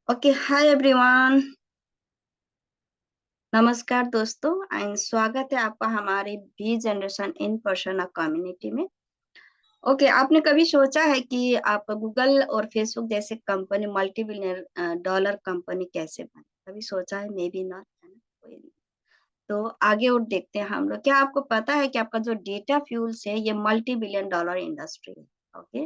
Okay, hi everyone. नमस्कार दोस्तों and स्वागत है आपका हमारे B generation in person community में। ओके, आपने कभी सोचा है कि आप गूगल और फेसबुक जैसे company multi billion dollar company कैसे बने? कभी सोचा है? मे बी नॉट, है ना? कोई नहीं। तो आगे और देखते हैं हम लोग। क्या आपको पता है कि आपका जो डेटा फ्यूल्स है ये मल्टी बिलियन डॉलर इंडस्ट्री है। ओके।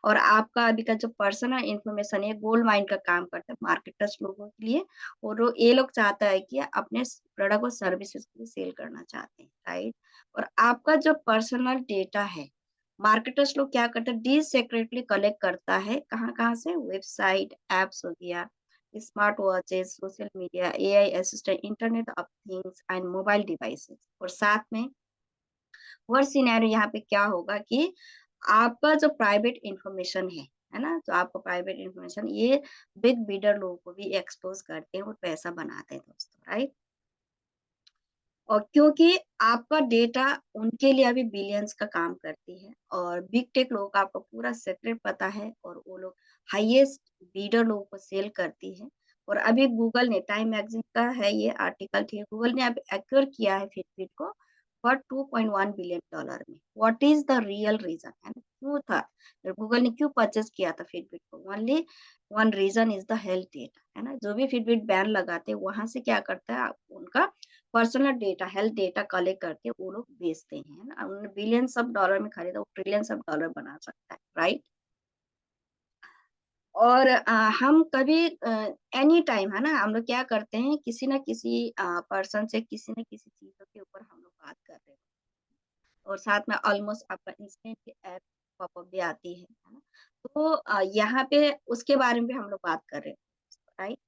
और आपका अभी का जो पर्सनल इंफॉर्मेशन है गोल्ड माइन का काम करता है मार्केटर्स लोगों के लिए। और ये लोग चाहता है कि अपने प्रोडक्ट और सर्विसेज को सेल करना चाहते हैं, राइट। और आपका जो पर्सनल डेटा है मार्केटर्स लोग क्या करते हैं, डी सेक्रेटली कलेक्ट करता है। कहाँ कहाँ से? वेबसाइट, एप्स हो गया, smart watches, social media, AI assistant, internet of things and mobile devices. और साथ में वर्स्ट सिनेरियो यहाँ पे क्या होगा कि आपका जो प्राइवेट इंफॉर्मेशन है ना, जो आपका प्राइवेट इंफॉर्मेशन ये बिग बिल्डर लोगों को भी एक्सपोज करते हैं और पैसा बनाते हैं दोस्तों, राइट। और क्योंकि आपका डेटा उनके लिए अभी बिलियंस का काम करती है और बिग टेक लोगों का आपको पूरा सीक्रेट पता है और वो लोग हाईएस्ट बीडर लोगों को सेल करती है। और अभी गूगल ने, टाइम मैगजीन का है ये आर्टिकल, ठीक है, गूगल ने अभी एक्वायर किया है फिटबिट को फॉर 2.1 बिलियन डॉलर में। What is the real reason, है ना? क्यों था गूगल ने क्यों परचेज किया था फिटबिट को? Only one reason is the health data, है ना। जो भी फिटबिट बैन लगाते हैं वहां से क्या करता है उनका personal data, health data collect करके वो लोग बेचते हैं ना। उन्होंने बिलियंस ऑफ डॉलर में खरीदा, वो ट्रिलियंस ऑफ डॉलर बना सकता है, राइट। और हम कभी एनी टाइम, है ना, हम लोग क्या करते हैं, किसी ना किसी पर्सन से किसी न किसी चीजों के ऊपर हम लोग बात कर रहे हैं। और साथ में ऑलमोस्ट आपका इंस्टेंट की ऐप पॉपअप भी आती है ना। तो यहाँ पे उसके बारे में भी हम लोग बात कर रहे हैं, राइट।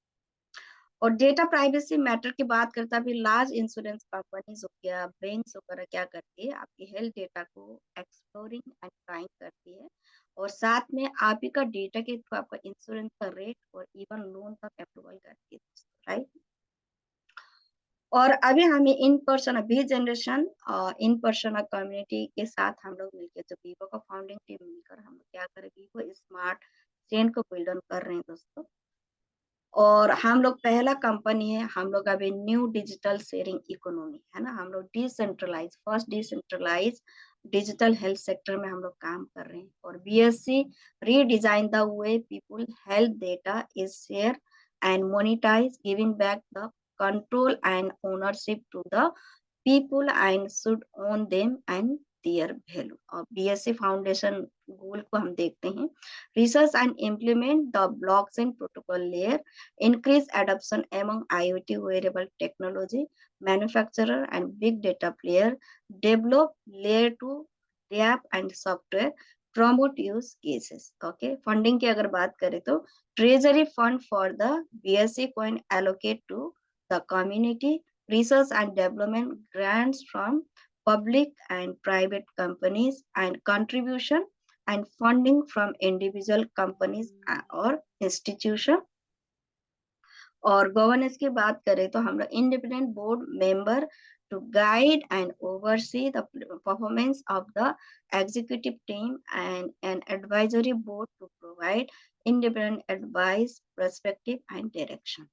और डेटा प्राइवेसी मैटर की बात करता भी लार्ज इंश्योरेंस कंपनीज हो गया, बैंक्स वगैरह क्या करती है, आपकी हेल्थ डेटा को एक्सप्लोरिंग एंड ट्राइंग करती है। और साथ में आप ही का डेटा के थ्रू आपका इंश्योरेंस का रेट और इवन लोन तक अप्रूवल करती है, राइट। और अभी हमें इन पर्सन, अभी जनरेशन इन पर्सन कम्युनिटी के साथ हम लोग मिलकर, जो वीवो का फाउंडिंग टीम मिलकर हम लोग क्या करें, वीवो स्मार्ट चेन को बिल्ड ऑन कर रहे हैं दोस्तों। और हम लोग पहला कंपनी है, हम लोग अभी न्यू डिजिटल शेयरिंग इकोनॉमी, है ना, हम लोग decentralise, first decentralise digital health sector में हम लोग काम कर रहे हैं। और BSC redesign the way people health data is share and monetise, giving back the control and ownership to the people and should own them and their value। और BSc foundation गोल को हम देखते हैं, research and implement the blockchain protocol layer, increase adoption among IoT wearable technology manufacturer and big data player, develop layer 2 app and software, promote use cases। Okay, funding की अगर बात करें तो treasury fund for the BSc coin allocate to the community, research and development grants from public and private companies, and contribution and funding from individual companies or institution। और governance की बात करें तो हम लोग independent board member to guide and oversee the performance of the executive team and an advisory board to provide independent advice, perspective and direction.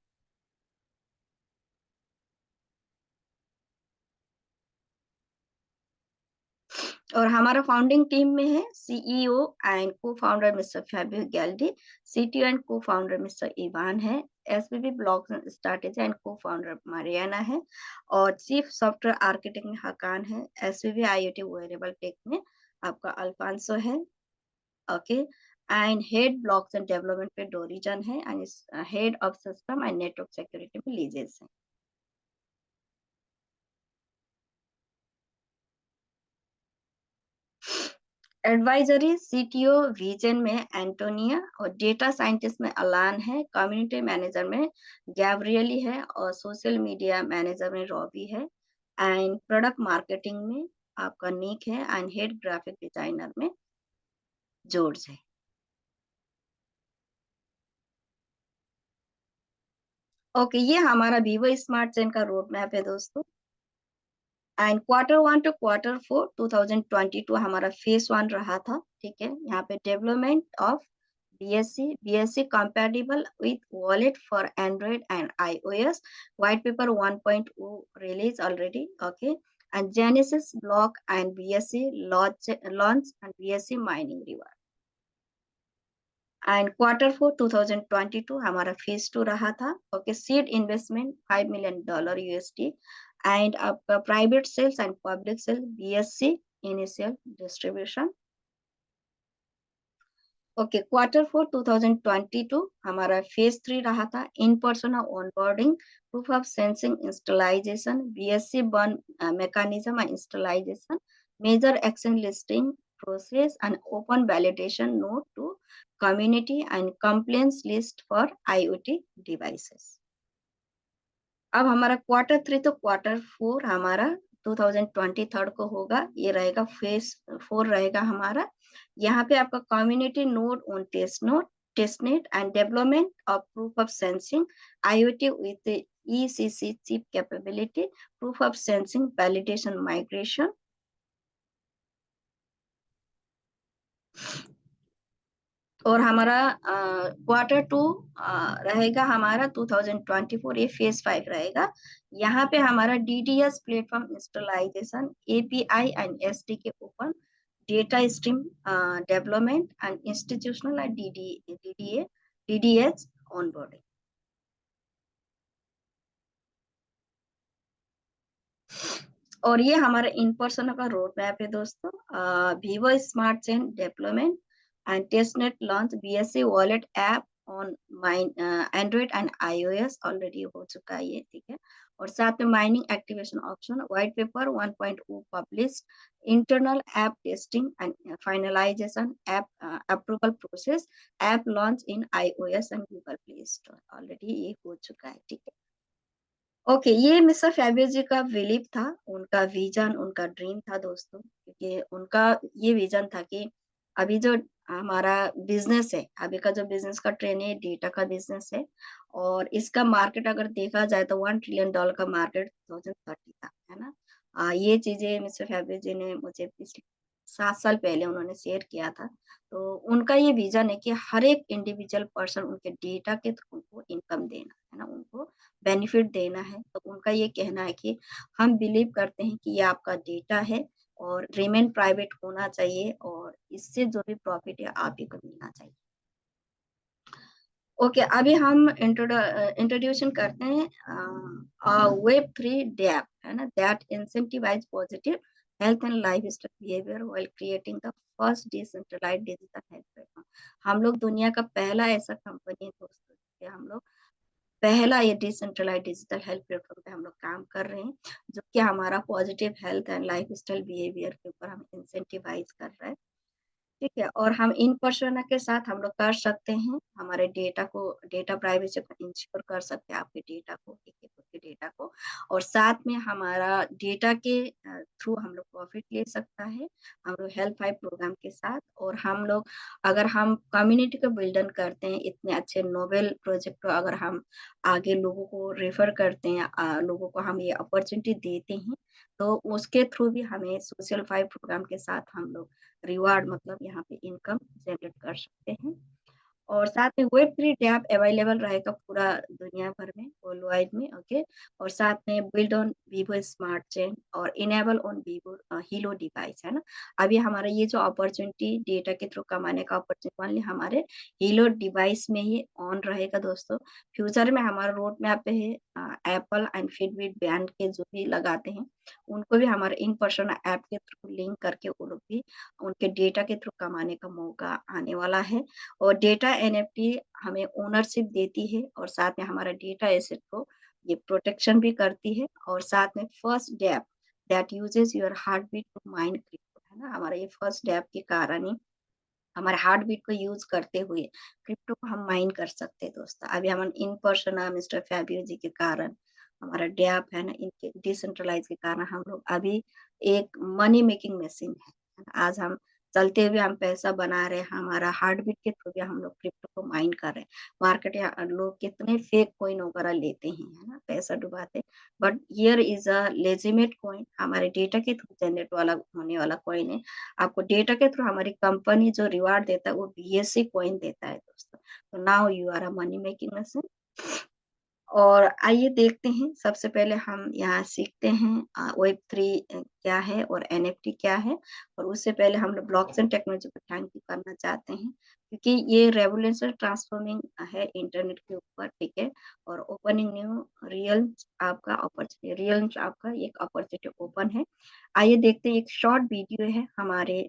और हमारा founding team में है CEO and cofounder mister Fabio Galdi, CTO and cofounder mister Ivan है, SBB blogs and strategy and cofounder Mariana है, और chief software architect में हकान है, एसबीबी IoT variable take में आपका अल्फांसो है। Okay. And head blogs and development पे डोरीजन है and head of system and network security में लीजेस है। एडवाइजरी सीटीओ विजन में एंटोनिया, और डेटा साइंटिस्ट में अलान है, कम्युनिटी मैनेजर में गैब्रियली है, और सोशल मीडिया मैनेजर में रॉबी है, एंड प्रोडक्ट मार्केटिंग में आपका निक है, एंड हेड ग्राफिक डिजाइनर में जॉर्ज है। ओके, ये हमारा वीवो स्मार्ट चेन का रोड मैप है दोस्तों। एंड Q1 to Q4 2022 हमारा फेज 1 रहा था, ठीक है। यहाँ पे development of BSC compatible with wallet for Android and iOS. White paper 1.0 release already. Okay. And Genesis block and BSC launch and BSC mining reward. And Q4 2022 हमारा phase 2 रहा था. Okay, seed investment $5 million USD and आपका private sales and public sale BSC initial distribution. Okay, Q4 2022 हमारा phase 3 रहा था. In person onboarding, proof of sensing stabilization, BSC burn mechanism and stabilization, major action listing process and open validation node to community and complaints list for IoT devices. अब हमारा Q3 तो Q4 हमारा 2023 को होगा. ये रहेगा फेज 4 रहेगा हमारा. यहाँ पे आपका community node on testnet and development of proof of sensing IoT with ECC chip capability, proof of sensing validation migration. और हमारा Q2 रहेगा हमारा 2024. ये फेज 5 रहेगा. यहाँ पे हमारा DDS platform stabilization, API and SDK open, data stream development and institutional DDS onboarding. और ये हमारा इन पर्सन का रोड मैप है दोस्तों. Vivo smart chain development and testnet launch BSC wallet app on Android and iOS already हो चुका है ये, ठीक है. और साथ में mining activation option, white paper 1.0 published, internal app testing and finalization, app approval process, app launch in iOS and Google Play Store already ये हो चुका है, ठीक है. ओके, ये मिस्टर फैबियो जी का बिलीव था, उनका विजन, उनका ड्रीम था दोस्तों. क्योंकि उनका ये विजन था कि अभी जो हमारा बिजनेस है, अभी का जो बिजनेस का ट्रेंड है, डेटा का बिजनेस है. और इसका मार्केट अगर देखा जाए तो $1 ट्रिलियन का मार्केट 2030 था, है ना. ये चीजें मिस्टर फैबियो जी ने मुझे पिछले 7 साल पहले उन्होंने शेयर किया था. तो उनका ये विजन है कि हर एक इंडिविजुअल पर्सन उनके डेटा के थ्रू उनको इनकम देना है ना, उनको बेनिफिट देना है. तो उनका ये कहना है कि हम बिलीव करते हैं कि ये आपका डेटा है और रिमेन प्राइवेट होना चाहिए और इससे जो भी प्रॉफिट है आप ही को मिलना चाहिए. ओके, अभी हम इंट्रोड्यूशन करते हैं Web3 DApp, है ना, that incentivise positive health and lifestyle behaviour while creating the first decentralised digital health platform. हम लोग दुनिया का पहला ऐसा कंपनी है दोस्तों कि हम लोग पहला ये डिसेंट्रलाइज्ड डिजिटल हेल्थ प्लेटफॉर्म पे हम लोग काम कर रहे हैं, जो कि हमारा positive health and lifestyle behaviour के ऊपर हम इंसेंटिवाइज कर रहे हैं, ठीक है. और हम इन पर्सोना के साथ हम लोग कर सकते हैं, हमारे डेटा प्राइवेसी को इंश्योर कर सकते हैं, आपके डेटा को, के डेटा को. और साथ में हमारा डेटा के थ्रू हम लोग प्रॉफिट ले सकता है, हम लोग हेल्थ फाइव प्रोग्राम के साथ. और हम लोग अगर हम कम्युनिटी को बिल्डन करते हैं, इतने अच्छे नोबेल प्रोजेक्ट को अगर हम आगे लोगों को रेफर करते हैं, लोगों को हम ये अपॉर्चुनिटी देते हैं, तो उसके थ्रू भी हमें सोशल फाइव प्रोग्राम के साथ हम लोग रिवार्ड मतलब यहाँ पे इनकम जनरेट कर सकते हैं. और साथ में Web3 टैब अवेलेबल रहेगा पूरा दुनिया भर में, वर्ल्ड वाइड में. ओके, और साथ में build on Vivo smart chain और enable on Vivo Hilo device, है ना. अभी हमारा ये जो अपॉर्चुनिटी डेटा के थ्रू कमाने का अपॉर्चुनिटी ओनली हमारे Hilo डिवाइस में ही ऑन रहेगा दोस्तों. फ्यूचर में हमारा रोड मैप पे है एप्पल एंड फिटबिट ब्रांड के जो भी लगाते हैं उनको भी हमारे इन पर्सन ऐप के थ्रू लिंक करके वो लोग भी उनके डेटा के थ्रू कमाने का मौका आने वाला है. और डेटा NFT हमें ओनरशिप देती है और साथ में हमारा डेटा एसेट को ये प्रोटेक्शन भी करती है. और साथ में first dapp that uses your heart beat to mine crypto, है ना. हमारा ये फर्स्ट डैप के कारण ही हमारे हार्ट बीट को यूज करते हुए क्रिप्टो को हम माइन कर सकते हैं दोस्तों. अभी हम इन पर्सन मिस्टर फैबियो जी के कारण हमारा डैप है ना, इनके डिसेंट्रलाइज के कारण हम लोग अभी एक मनी मेकिंग मशीन है ना. आज हम चलते हुए हम पैसा बना रहे हैं, हमारा हार्टबीट के थ्रू भी हम लोग क्रिप्टो को माइन कर रहे हैं। मार्केट या लोग कितने फेक कॉइन वगैरह लेते हैं, है ना? पैसा डुबाते हैं। But here is a legitimate coin, हमारे डेटा के थ्रू जनरेट वाला होने वाला कॉइन है। आपको डेटा के थ्रू हमारी कंपनी जो रिवार्ड देता है वो बीएससी कॉइन देता है दोस्तों। तो now you are a money making machine. और आइए देखते हैं, सबसे पहले हम यहाँ सीखते हैं वेब 3 क्या है और एनएफटी क्या है। और उससे पहले हम लोग ब्लॉकचेन टेक्नोलॉजी को थैंक यू करना चाहते हैं, क्योंकि ये रेवोल्यूशन ट्रांसफॉर्मिंग है इंटरनेट के ऊपर, ठीक है? और ओपनिंग न्यू रियल आपका अपॉर्चुनिटी, रियल आपका एक अपॉर्चुनिटी ओपन है। आइए देखते हैं, एक शॉर्ट वीडियो है हमारे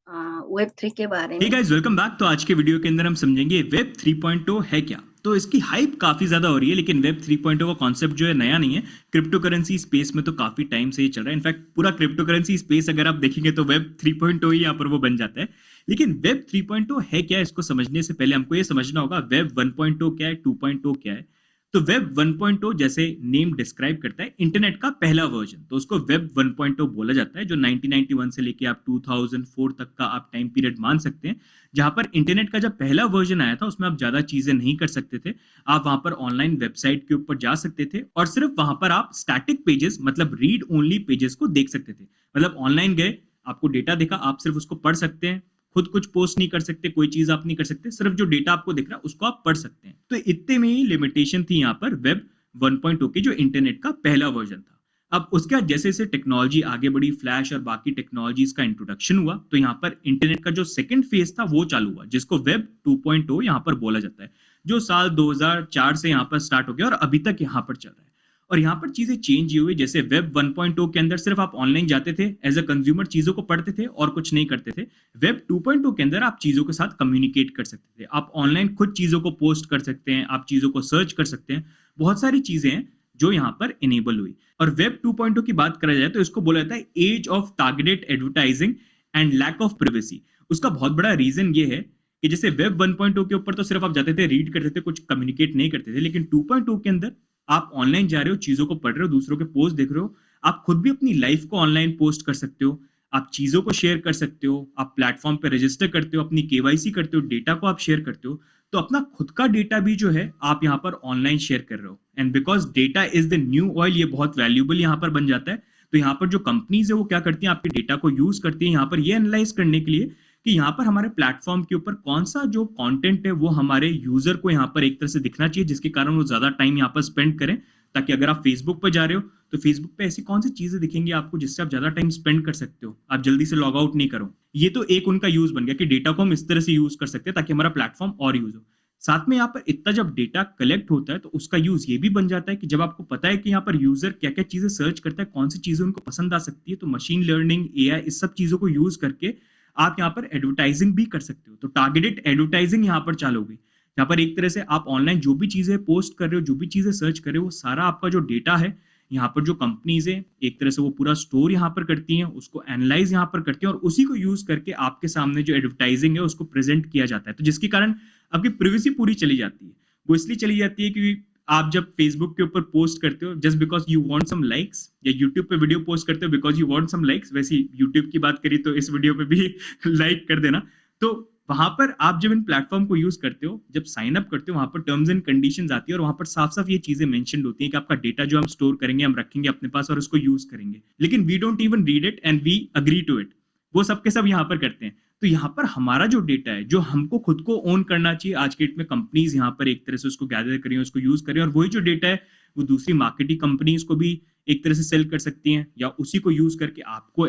वेब 3 के बारे हे में। Guys, welcome back. तो आज के वीडियो के अंदर हम समझेंगे वेब 3.0 है क्या। तो इसकी हाइप काफी ज्यादा हो रही है, लेकिन वेब 3.0 का कॉन्सेप्ट जो है नया नहीं है। क्रिप्टो करेंसी स्पेस में तो काफी टाइम से ही चल रहा है। इनफैक्ट पूरा क्रिप्टो करेंसी स्पेस अगर आप देखेंगे तो वेब 3.0 ही यहाँ पर वो बन जाता है। लेकिन वेब 3.0 है क्या, इसको समझने से पहले हमको ये समझना होगा वेब 1.0 क्या है, 2.0 क्या है। तो वेब 1.0 जैसे नेम डिस्क्राइब करता है इंटरनेट का पहला वर्जन, तो उसको वेब 1.0 बोला जाता है, जो 1991 से लेके आप 2004 तक का आप टाइम पीरियड मान सकते हैं, जहां पर इंटरनेट का जब पहला वर्जन आया था उसमें आप ज्यादा चीजें नहीं कर सकते थे। आप वहां पर ऑनलाइन वेबसाइट के ऊपर जा सकते थे और सिर्फ वहां पर आप स्टैटिक पेजेस, मतलब रीड ओनली पेजेस को देख सकते थे। मतलब ऑनलाइन गए, आपको डेटा दिखा, आप सिर्फ उसको पढ़ सकते हैं, खुद कुछ पोस्ट नहीं कर सकते, कोई चीज आप नहीं कर सकते, सिर्फ जो डेटा आपको दिख रहा है उसको आप पढ़ सकते हैं। तो इतने में ही लिमिटेशन थी यहाँ पर वेब 1.0 की, जो इंटरनेट का पहला वर्जन था। अब उसके बाद जैसे जैसे टेक्नोलॉजी आगे बढ़ी, फ्लैश और बाकी टेक्नोलॉजीज का इंट्रोडक्शन हुआ, तो यहाँ पर इंटरनेट का जो सेकंड फेज था वो चालू हुआ, जिसको वेब 2.0 यहाँ पर बोला जाता है, जो साल 2004 से यहाँ पर स्टार्ट हो गया और अभी तक यहाँ पर चल रहा है। और यहाँ पर चीजें चेंज हुई। जैसे वेब 1.0 के अंदर सिर्फ आप ऑनलाइन जाते थे, एज अ कंज्यूमर चीजों को पढ़ते थे और कुछ नहीं करते थे। वेब 2.0 के अंदर आप चीजों के साथ कम्युनिकेट कर सकते थे, आप ऑनलाइन खुद चीजों को पोस्ट कर सकते हैं, आप चीजों को सर्च कर सकते हैं। बहुत सारी चीजें हैं जो यहाँ पर इनेबल हुई। और वेब 2.0 की बात करा जाए तो इसको बोला जाता है age of targeted advertising and lack of privacy. उसका बहुत बड़ा रीजन ये है कि जैसे वेब 1.0 के ऊपर तो सिर्फ आप जाते थे, रीड करते थे, कुछ कम्युनिकेट नहीं करते थे, लेकिन 2.0 के अंदर आप ऑनलाइन जा रहे हो, चीजों को पढ़ रहे हो, दूसरों के पोस्ट देख रहे हो, आप खुद भी अपनी लाइफ को ऑनलाइन पोस्ट कर सकते हो, आप चीजों को शेयर कर सकते हो, आप प्लेटफॉर्म पे रजिस्टर करते हो, अपनी केवाईसी करते हो, डेटा को आप शेयर करते हो। तो अपना खुद का डेटा भी जो है आप यहाँ पर ऑनलाइन शेयर कर रहे हो, and because data is the new oil, ये बहुत वैल्यूबल यहाँ पर बन जाता है। तो यहाँ पर जो कंपनीज है वो क्या करती हैं, आपके डेटा को यूज करती है यहाँ पर ये एनालाइज करने के लिए कि यहाँ पर हमारे प्लेटफॉर्म के ऊपर कौन सा जो कंटेंट है वो हमारे यूजर को यहाँ पर एक तरह से दिखना चाहिए, जिसके कारण वो ज्यादा टाइम यहाँ पर स्पेंड करें। ताकि अगर आप फेसबुक पर जा रहे हो तो फेसबुक पे ऐसी कौन सी चीजें दिखेंगी आपको जिससे आप ज्यादा टाइम स्पेंड कर सकते हो, आप जल्दी से लॉग आउट नहीं करो। ये तो एक उनका यूज बन गया कि डेटा को हम इस तरह से यूज कर सकते हैं ताकि हमारा प्लेटफॉर्म और यूज हो। साथ में यहाँ पर इतना जब डेटा कलेक्ट होता है तो उसका यूज ये भी बन जाता है कि जब आपको पता है कि यहाँ पर यूजर क्या क्या चीजें सर्च करता है, कौन सी चीजें उनको पसंद आ सकती है, तो मशीन लर्निंग, एआई, इस सब चीजों को यूज करके आप यहाँ पर एडवर्टाइजिंग भी कर सकते हो। तो टारगेटेड एडवर्टाइजिंग यहाँ पर चालू होगी। यहाँ पर एक तरह से आप ऑनलाइन जो भी चीजें पोस्ट कर रहे हो, जो भी चीजें सर्च कर रहे हो, वो सारा आपका जो डेटा है यहाँ पर जो कंपनीज है एक तरह से वो पूरा स्टोर यहाँ पर करती हैं, उसको एनालाइज यहाँ पर करती हैं और उसी को यूज करके आपके सामने जो एडवर्टाइजिंग है उसको प्रेजेंट किया जाता है। तो जिसके कारण आपकी प्रिवेसी पूरी चली जाती है। वो इसलिए चली जाती है क्योंकि आप जब फेसबुक के ऊपर पोस्ट करते हो just because you want some likes, या यूट्यूब पे वीडियो पोस्ट करते हो because you want some likes, वैसे यूट्यूब की बात करी तो इस वीडियो पे भी लाइक कर देना। तो वहां पर आप जब इन प्लेटफॉर्म को यूज करते हो, जब साइन अप करते हो, वहां पर टर्म्स एंड कंडीशंस आती है और वहां पर साफ साफ ये चीजें मेंशन होती है कि आपका डेटा जो हम स्टोर करेंगे, हम रखेंगे अपने पास और उसको यूज करेंगे, लेकिन we don't even read it and we agree to it. वो सबके सब यहाँ पर करते हैं। तो यहाँ पर हमारा जो डेटा है जो हमको खुद को ओन करना चाहिए, आज के डेट में कंपनीज यहाँ पर एक तरह से उसको गैदर करें, उसको यूज करें, और वही जो डेटा है वो दूसरी मार्केटिंग कंपनीज को भी एक तरह से सेल कर सकती हैं, या उसी को यूज करके आपको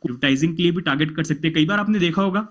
एडवर्टाइजिंग के लिए भी टारगेट कर सकते हैं। कई बार आपने देखा होगा,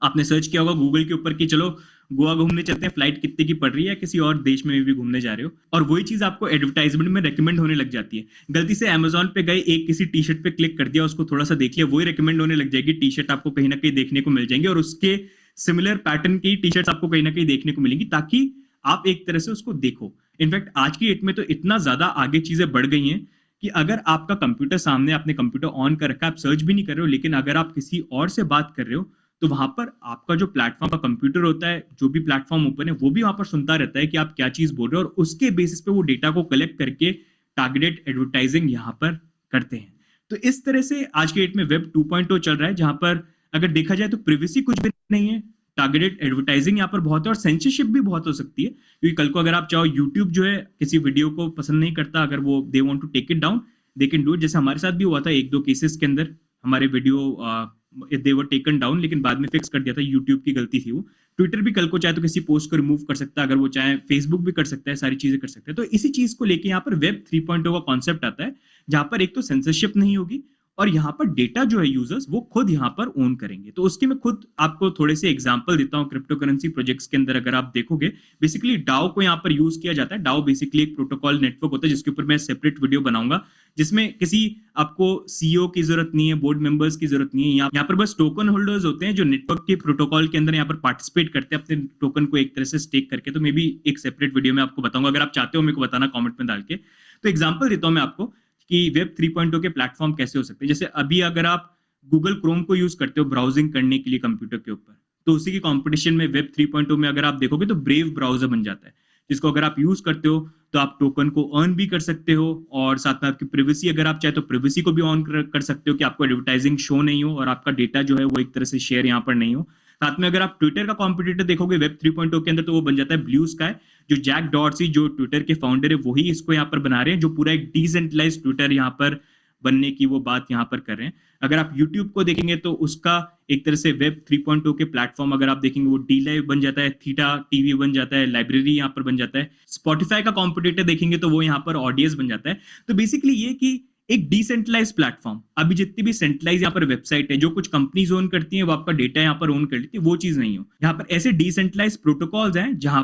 आपने सर्च किया होगा गूगल के ऊपर कि चलो गोवा घूमने चलते हैं, फ्लाइट कितने की पड़ रही है, किसी और देश में भी घूमने जा रहे हो, और वही चीज आपको एडवर्टाइजमेंट में रेकमेंड होने लग जाती है। गलती से अमेजोन पे गए, एक किसी टी शर्ट पे क्लिक कर दिया, उसको थोड़ा सा देख लिया, वही रेकमेंड होने लग जाएगी, टी शर्ट आपको कहीं ना कहीं देखने को मिल जाएंगे और उसके सिमिलर पैटर्न की टी शर्ट आपको कहीं ना कहीं देखने को मिलेंगी, ताकि आप एक तरह से उसको देखो। इनफैक्ट आज की डेट में तो इतना ज्यादा आगे चीजें बढ़ गई हैं कि अगर आपका कंप्यूटर सामने, आपने कंप्यूटर ऑन कर रखा है, आप सर्च भी नहीं कर रहे हो, लेकिन अगर आप किसी और से बात कर रहे हो तो वहां पर आपका जो प्लेटफॉर्म का कंप्यूटर होता है, जो भी प्लेटफॉर्म ओपन है, वो भी वहां पर सुनता रहता है कि आप क्या चीज बोल रहे हो, और उसके बेसिस पे वो डेटा को कलेक्ट करके टारगेटेड एडवर्टाइजिंग यहाँ पर करते हैं। तो इस तरह से आज के डेट में वेब 2.0 चल रहा है, जहां पर अगर देखा जाए तो प्रिवेसी कुछ भी नहीं है, टारगेटेड एडवर्टाइजिंग यहाँ पर बहुत है और सेंसरशिप भी बहुत हो सकती है, क्योंकि कल को अगर आप चाहो यूट्यूब जो है किसी वीडियो को पसंद नहीं करता, अगर वो they want to take it down, they can do it. जैसे हमारे साथ भी हुआ था एक दो केसेस के अंदर, हमारे video they were taken down, लेकिन बाद में फिक्स कर दिया था, यूट्यूब की गलती थी वो। ट्विटर भी कल को चाहे तो किसी पोस्ट को रिमूव कर सकता है, अगर वो चाहे फेसबुक भी कर सकता है, सारी चीजें कर सकते हैं। तो इसी चीज को लेके यहाँ पर वेब 3.0 का कॉन्सेप्ट आता है, जहां पर एक तो सेंसरशिप नहीं होगी और यहाँ पर डेटा जो है यूजर्स वो खुद यहाँ पर ओन करेंगे। तो उसके मैं खुद आपको थोड़े से एग्जांपल देता हूँ क्रिप्टो करेंसी प्रोजेक्ट्स के अंदर। अगर आप देखोगे, बेसिकली डाओ को यहाँ पर यूज किया जाता है। डाओ बेसिकली एक प्रोटोकॉल नेटवर्क होता है, जिसके ऊपर मैं सेपरेट वीडियो बनाऊंगा, जिसमें किसी आपको सीईओ की जरूरत नहीं है, बोर्ड मेंबर्स की जरूरत नहीं है। यहाँ पर बस टोकन होल्डर्स होते हैं जो नेटवर्क के प्रोटोकॉल के अंदर यहाँ पर पार्टिसिपेट करते हैं अपने टोकन को एक तरह से स्टेक करके। तो मे भी एक सेपरेट वीडियो में आपको बताऊंगा, अगर आप चाहते हो मेरे को बताना कमेंट में डाल के। तो एग्जांपल देता हूं मैं आपको कि वेब 3.0 के प्लेटफॉर्म कैसे हो सकते हैं। जैसे अभी अगर आप गूगल क्रोम को यूज करते हो ब्राउजिंग करने के लिए कंप्यूटर के ऊपर, तो उसी की कंपटीशन में वेब 3.0 में अगर आप देखोगे तो ब्रेव ब्राउजर बन जाता है, जिसको अगर आप यूज करते हो तो आप टोकन को अर्न भी कर सकते हो, और साथ में आपकी प्रिवेसी, अगर आप चाहे तो प्रिवेसी को भी ऑन कर सकते हो कि आपको एडवर्टाइजिंग शो नहीं हो और आपका डेटा जो है वो एक तरह से शेयर यहाँ पर नहीं हो। साथ में अगर आप ट्विटर का कॉम्पिटिटर देखोगे वेब 3.0 के अंदर, तो वो बन जाता है ब्लू स्काई। जो जैक डॉर्सी जो ट्विटर के फाउंडर है वही इसको यहाँ पर बना रहे हैं, जो पूरा एक डिसेंट्रलाइज ट्विटर यहाँ पर बनने की वो बात यहाँ पर कर रहे हैं। अगर आप यूट्यूब को देखेंगे तो उसका एक तरह से वेब 3.0 के प्लेटफॉर्म अगर आप देखेंगे, वो डी लाइव बन जाता है, थीटा टीवी बन जाता है, लाइब्रेरी यहाँ पर बन जाता है। स्पॉटिफाई का कॉम्पिटिटर देखेंगे तो वो यहाँ पर ऑडियंस बन जाता है। तो बेसिकली ये कि एक डिसेंट्रलाइज प्लेटफॉर्म, अभी जितनी भी सेंट्रलाइज यहाँ पर वेबसाइट है जो कुछ कंपनीज ओन करती हैं, वो आपका डेटा यहाँ पर ओन कर लेती है, वो चीज नहीं हो। यहाँ पर ऐसे डिसेंट्रलाइज प्रोटोकॉल्स हैं जहां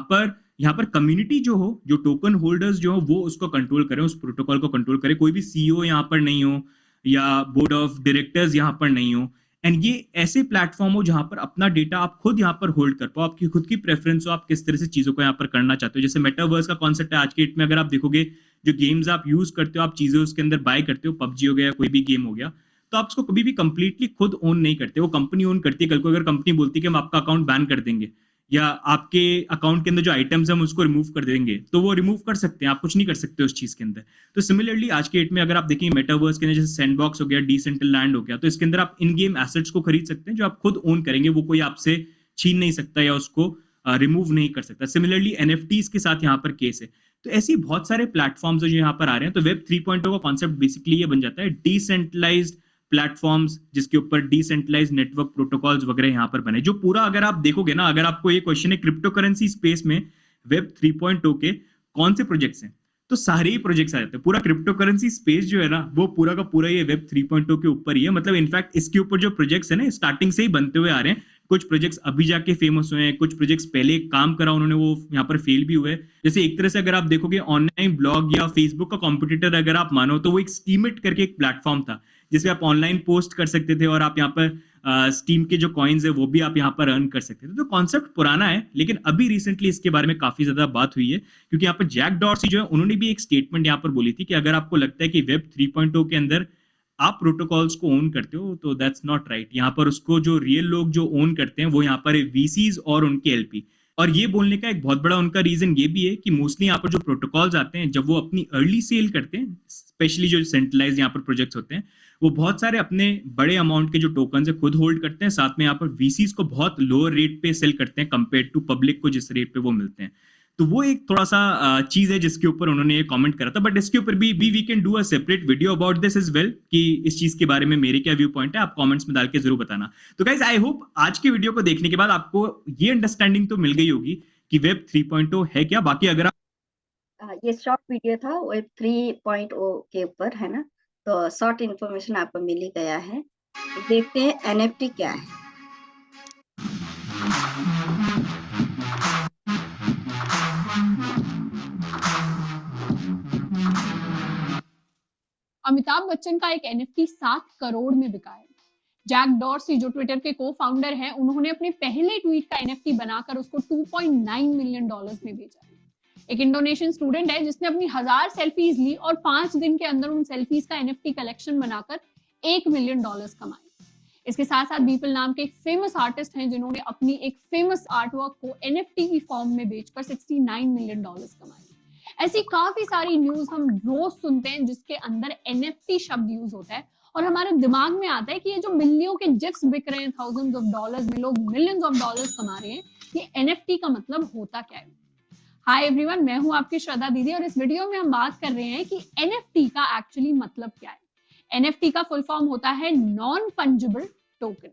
पर कम्युनिटी जो हो, जो टोकन होल्डर्स जो हो, वो उसको कंट्रोल करें, उस प्रोटोकॉल को कंट्रोल करें। कोई भी सीईओ यहाँ पर नहीं हो या बोर्ड ऑफ डायरेक्टर्स यहाँ पर नहीं हो। एंड ये ऐसे प्लेटफॉर्म हो जहां पर अपना डेटा आप खुद यहाँ पर होल्ड कर पाओ, आपकी खुद की प्रेफरेंस हो, आप किस तरह से चीजों को यहाँ पर करना चाहते हो। जैसे मेटावर्स का कॉन्सेप्ट है आज के डेट में, अगर आप देखोगे जो गेम्स आप यूज करते हो, आप चीजें उसके अंदर बाय करते हो, पबजी हो गया, कोई भी गेम हो गया, तो आप उसको कभी भी कंप्लीटली खुद ओन नहीं करते, वो कंपनी ओन करती है। कल को अगर कंपनी बोलती है कि हम आपका अकाउंट बैन कर देंगे या आपके अकाउंट के अंदर जो आइटम्स हम उसको रिमूव कर देंगे, तो वो रिमूव कर सकते हैं, आप कुछ नहीं कर सकते उस चीज के अंदर। तो सिमिलरली आज के डेट में अगर आप देखेंगे मेटावर्स के अंदर, जैसे सैंडबॉक्स हो गया, डिसेंट्रल लैंड हो गया, तो इसके अंदर आप इन गेम एसेट्स को खरीद सकते हैं जो आप खुद ओन करेंगे, वो कोई आपसे छीन नहीं सकता या उसको रिमूव नहीं कर सकता। सिमिलरली एनएफटीज के साथ यहाँ पर केस है। तो ऐसे बहुत सारे प्लेटफॉर्म्स जो यहाँ पर आ रहे हैं। तो वेब 3.0 का कॉन्सेप्ट बेसिकली ये बन जाता है, डिसेंट्रलाइज्ड प्लेटफॉर्म्स जिसके ऊपर डिसेंट्रलाइज नेटवर्क प्रोटोकॉल्स वगैरह यहाँ पर बने। जो पूरा अगर आप देखोगे ना, अगर आपको ये क्वेश्चन है क्रिप्टो करेंसी स्पेस में वेब 3.0 के कौन से प्रोजेक्ट्स हैं, तो सारे ही प्रोजेक्ट्स आ जाते हैं। पूरा क्रिप्टो करेंसी स्पेस जो है ना, वो पूरा का पूरा ये वेब 3.0 के ऊपर ही है। मतलब इनफैक्ट इसके ऊपर जो प्रोजेक्ट्स है ना, स्टार्टिंग से ही बनते हुए आ रहे हैं। कुछ प्रोजेक्ट्स अभी जाके फेमस हुए हैं, कुछ प्रोजेक्ट्स पहले काम करा उन्होंने, वो यहाँ पर फेल भी हुए। जैसे एक तरह से अगर आप देखोगे ऑनलाइन ब्लॉग या फेसबुक का कॉम्पिटिटर अगर आप मानो, तो वो एक स्टीमेट करके एक प्लेटफॉर्म था, जिसमें आप ऑनलाइन पोस्ट कर सकते थे और आप यहाँ पर स्टीम के जो कॉइन्स है वो भी आप यहाँ पर अर्न कर सकते थे। तो कॉन्सेप्ट पुराना है, लेकिन अभी रिसेंटली इसके बारे में काफी ज्यादा बात हुई है, क्योंकि यहाँ पर जैक डॉर्सी जो है उन्होंने भी एक स्टेटमेंट यहाँ पर बोली थी कि अगर आपको लगता है कि वेब 3.0 के अंदर आप प्रोटोकॉल्स को ओन करते हो, तो दैट्स नॉट राइट। यहाँ पर उसको जो रियल लोग जो ओन करते हैं वो यहाँ पर वीसीज और उनके एलपी। और ये बोलने का एक बहुत बड़ा उनका रीजन ये भी है कि मोस्टली यहाँ पर जो प्रोटोकॉल्स आते हैं, जब वो अपनी अर्ली सेल करते हैं, स्पेशली जो सेंट्रलाइज यहाँ पर प्रोजेक्ट्स होते हैं, वो बहुत सारे अपने बड़े अमाउंट के जो टोकन है खुद होल्ड करते हैं, साथ में यहाँ पर वीसीज को बहुत लोअर रेट पे सेल करते हैं कंपेयर टू पब्लिक को जिस रेट पे वो मिलते हैं। तो वो एक थोड़ा सा चीज है जिसके ऊपर उन्होंने ये कमेंट करा था। बट इसके ऊपर भी we can do a separate video about this as well, कि इस चीज के बारे में मेरे क्या व्यू पॉइंट है, आप कमेंट्स में डाल के जरूर बताना। तो गाइज आई होप आज की वीडियो को देखने के बाद आपको ये अंडरस्टैंडिंग तो मिल गई होगी कि वेब 3.0 है क्या। बाकी अगर ये शॉर्ट वीडियो था वेब 3.0 के ऊपर, है ना, तो शॉर्ट इन्फॉर्मेशन आपको मिल ही गया है। तो देखते हैं एनएफटी क्या है। अमिताभ बच्चन का एक एनएफटी 7 करोड़ में बिका है। जैक डॉर्सी जो ट्विटर के को फाउंडर हैं, उन्होंने अपने पहले ट्वीट का एनएफटी बनाकर उसको $2.9 मिलियन में बेचा है। एक इंडोनेशियन स्टूडेंट है जिसने अपनी 1000 सेल्फीज ली और 5 दिन के अंदर उन सेल्फीज का एनएफटी कलेक्शन बनाकर $1 मिलियन कमाए। इसके साथ साथ बीपल नाम के एक फेमस आर्टिस्ट हैं जिन्होंने अपनी एक फेमस आर्टवर्क को एनएफटी की फॉर्म में बेचकर $69 मिलियन कमाए। ऐसी काफी सारी न्यूज हम रोज सुनते हैं जिसके अंदर एनएफटी शब्द यूज होता है, और हमारे दिमाग में आता है कि ये जो मिलियनों के जिफ्स बिक रहे हैं थाउजेंड्स ऑफ डॉलर्स में, लोग मिलियंस ऑफ डॉलर्स कमा रहे हैं, ये एनएफटी का मतलब होता क्या है। हाय एवरीवन, मैं हूं आपकी श्रद्धा दीदी और इस वीडियो में हम बात कर रहे हैं कि एनएफटी का एक्चुअली मतलब क्या है। एनएफटी का फुल फॉर्म होता है नॉन फंजिबल टोकन।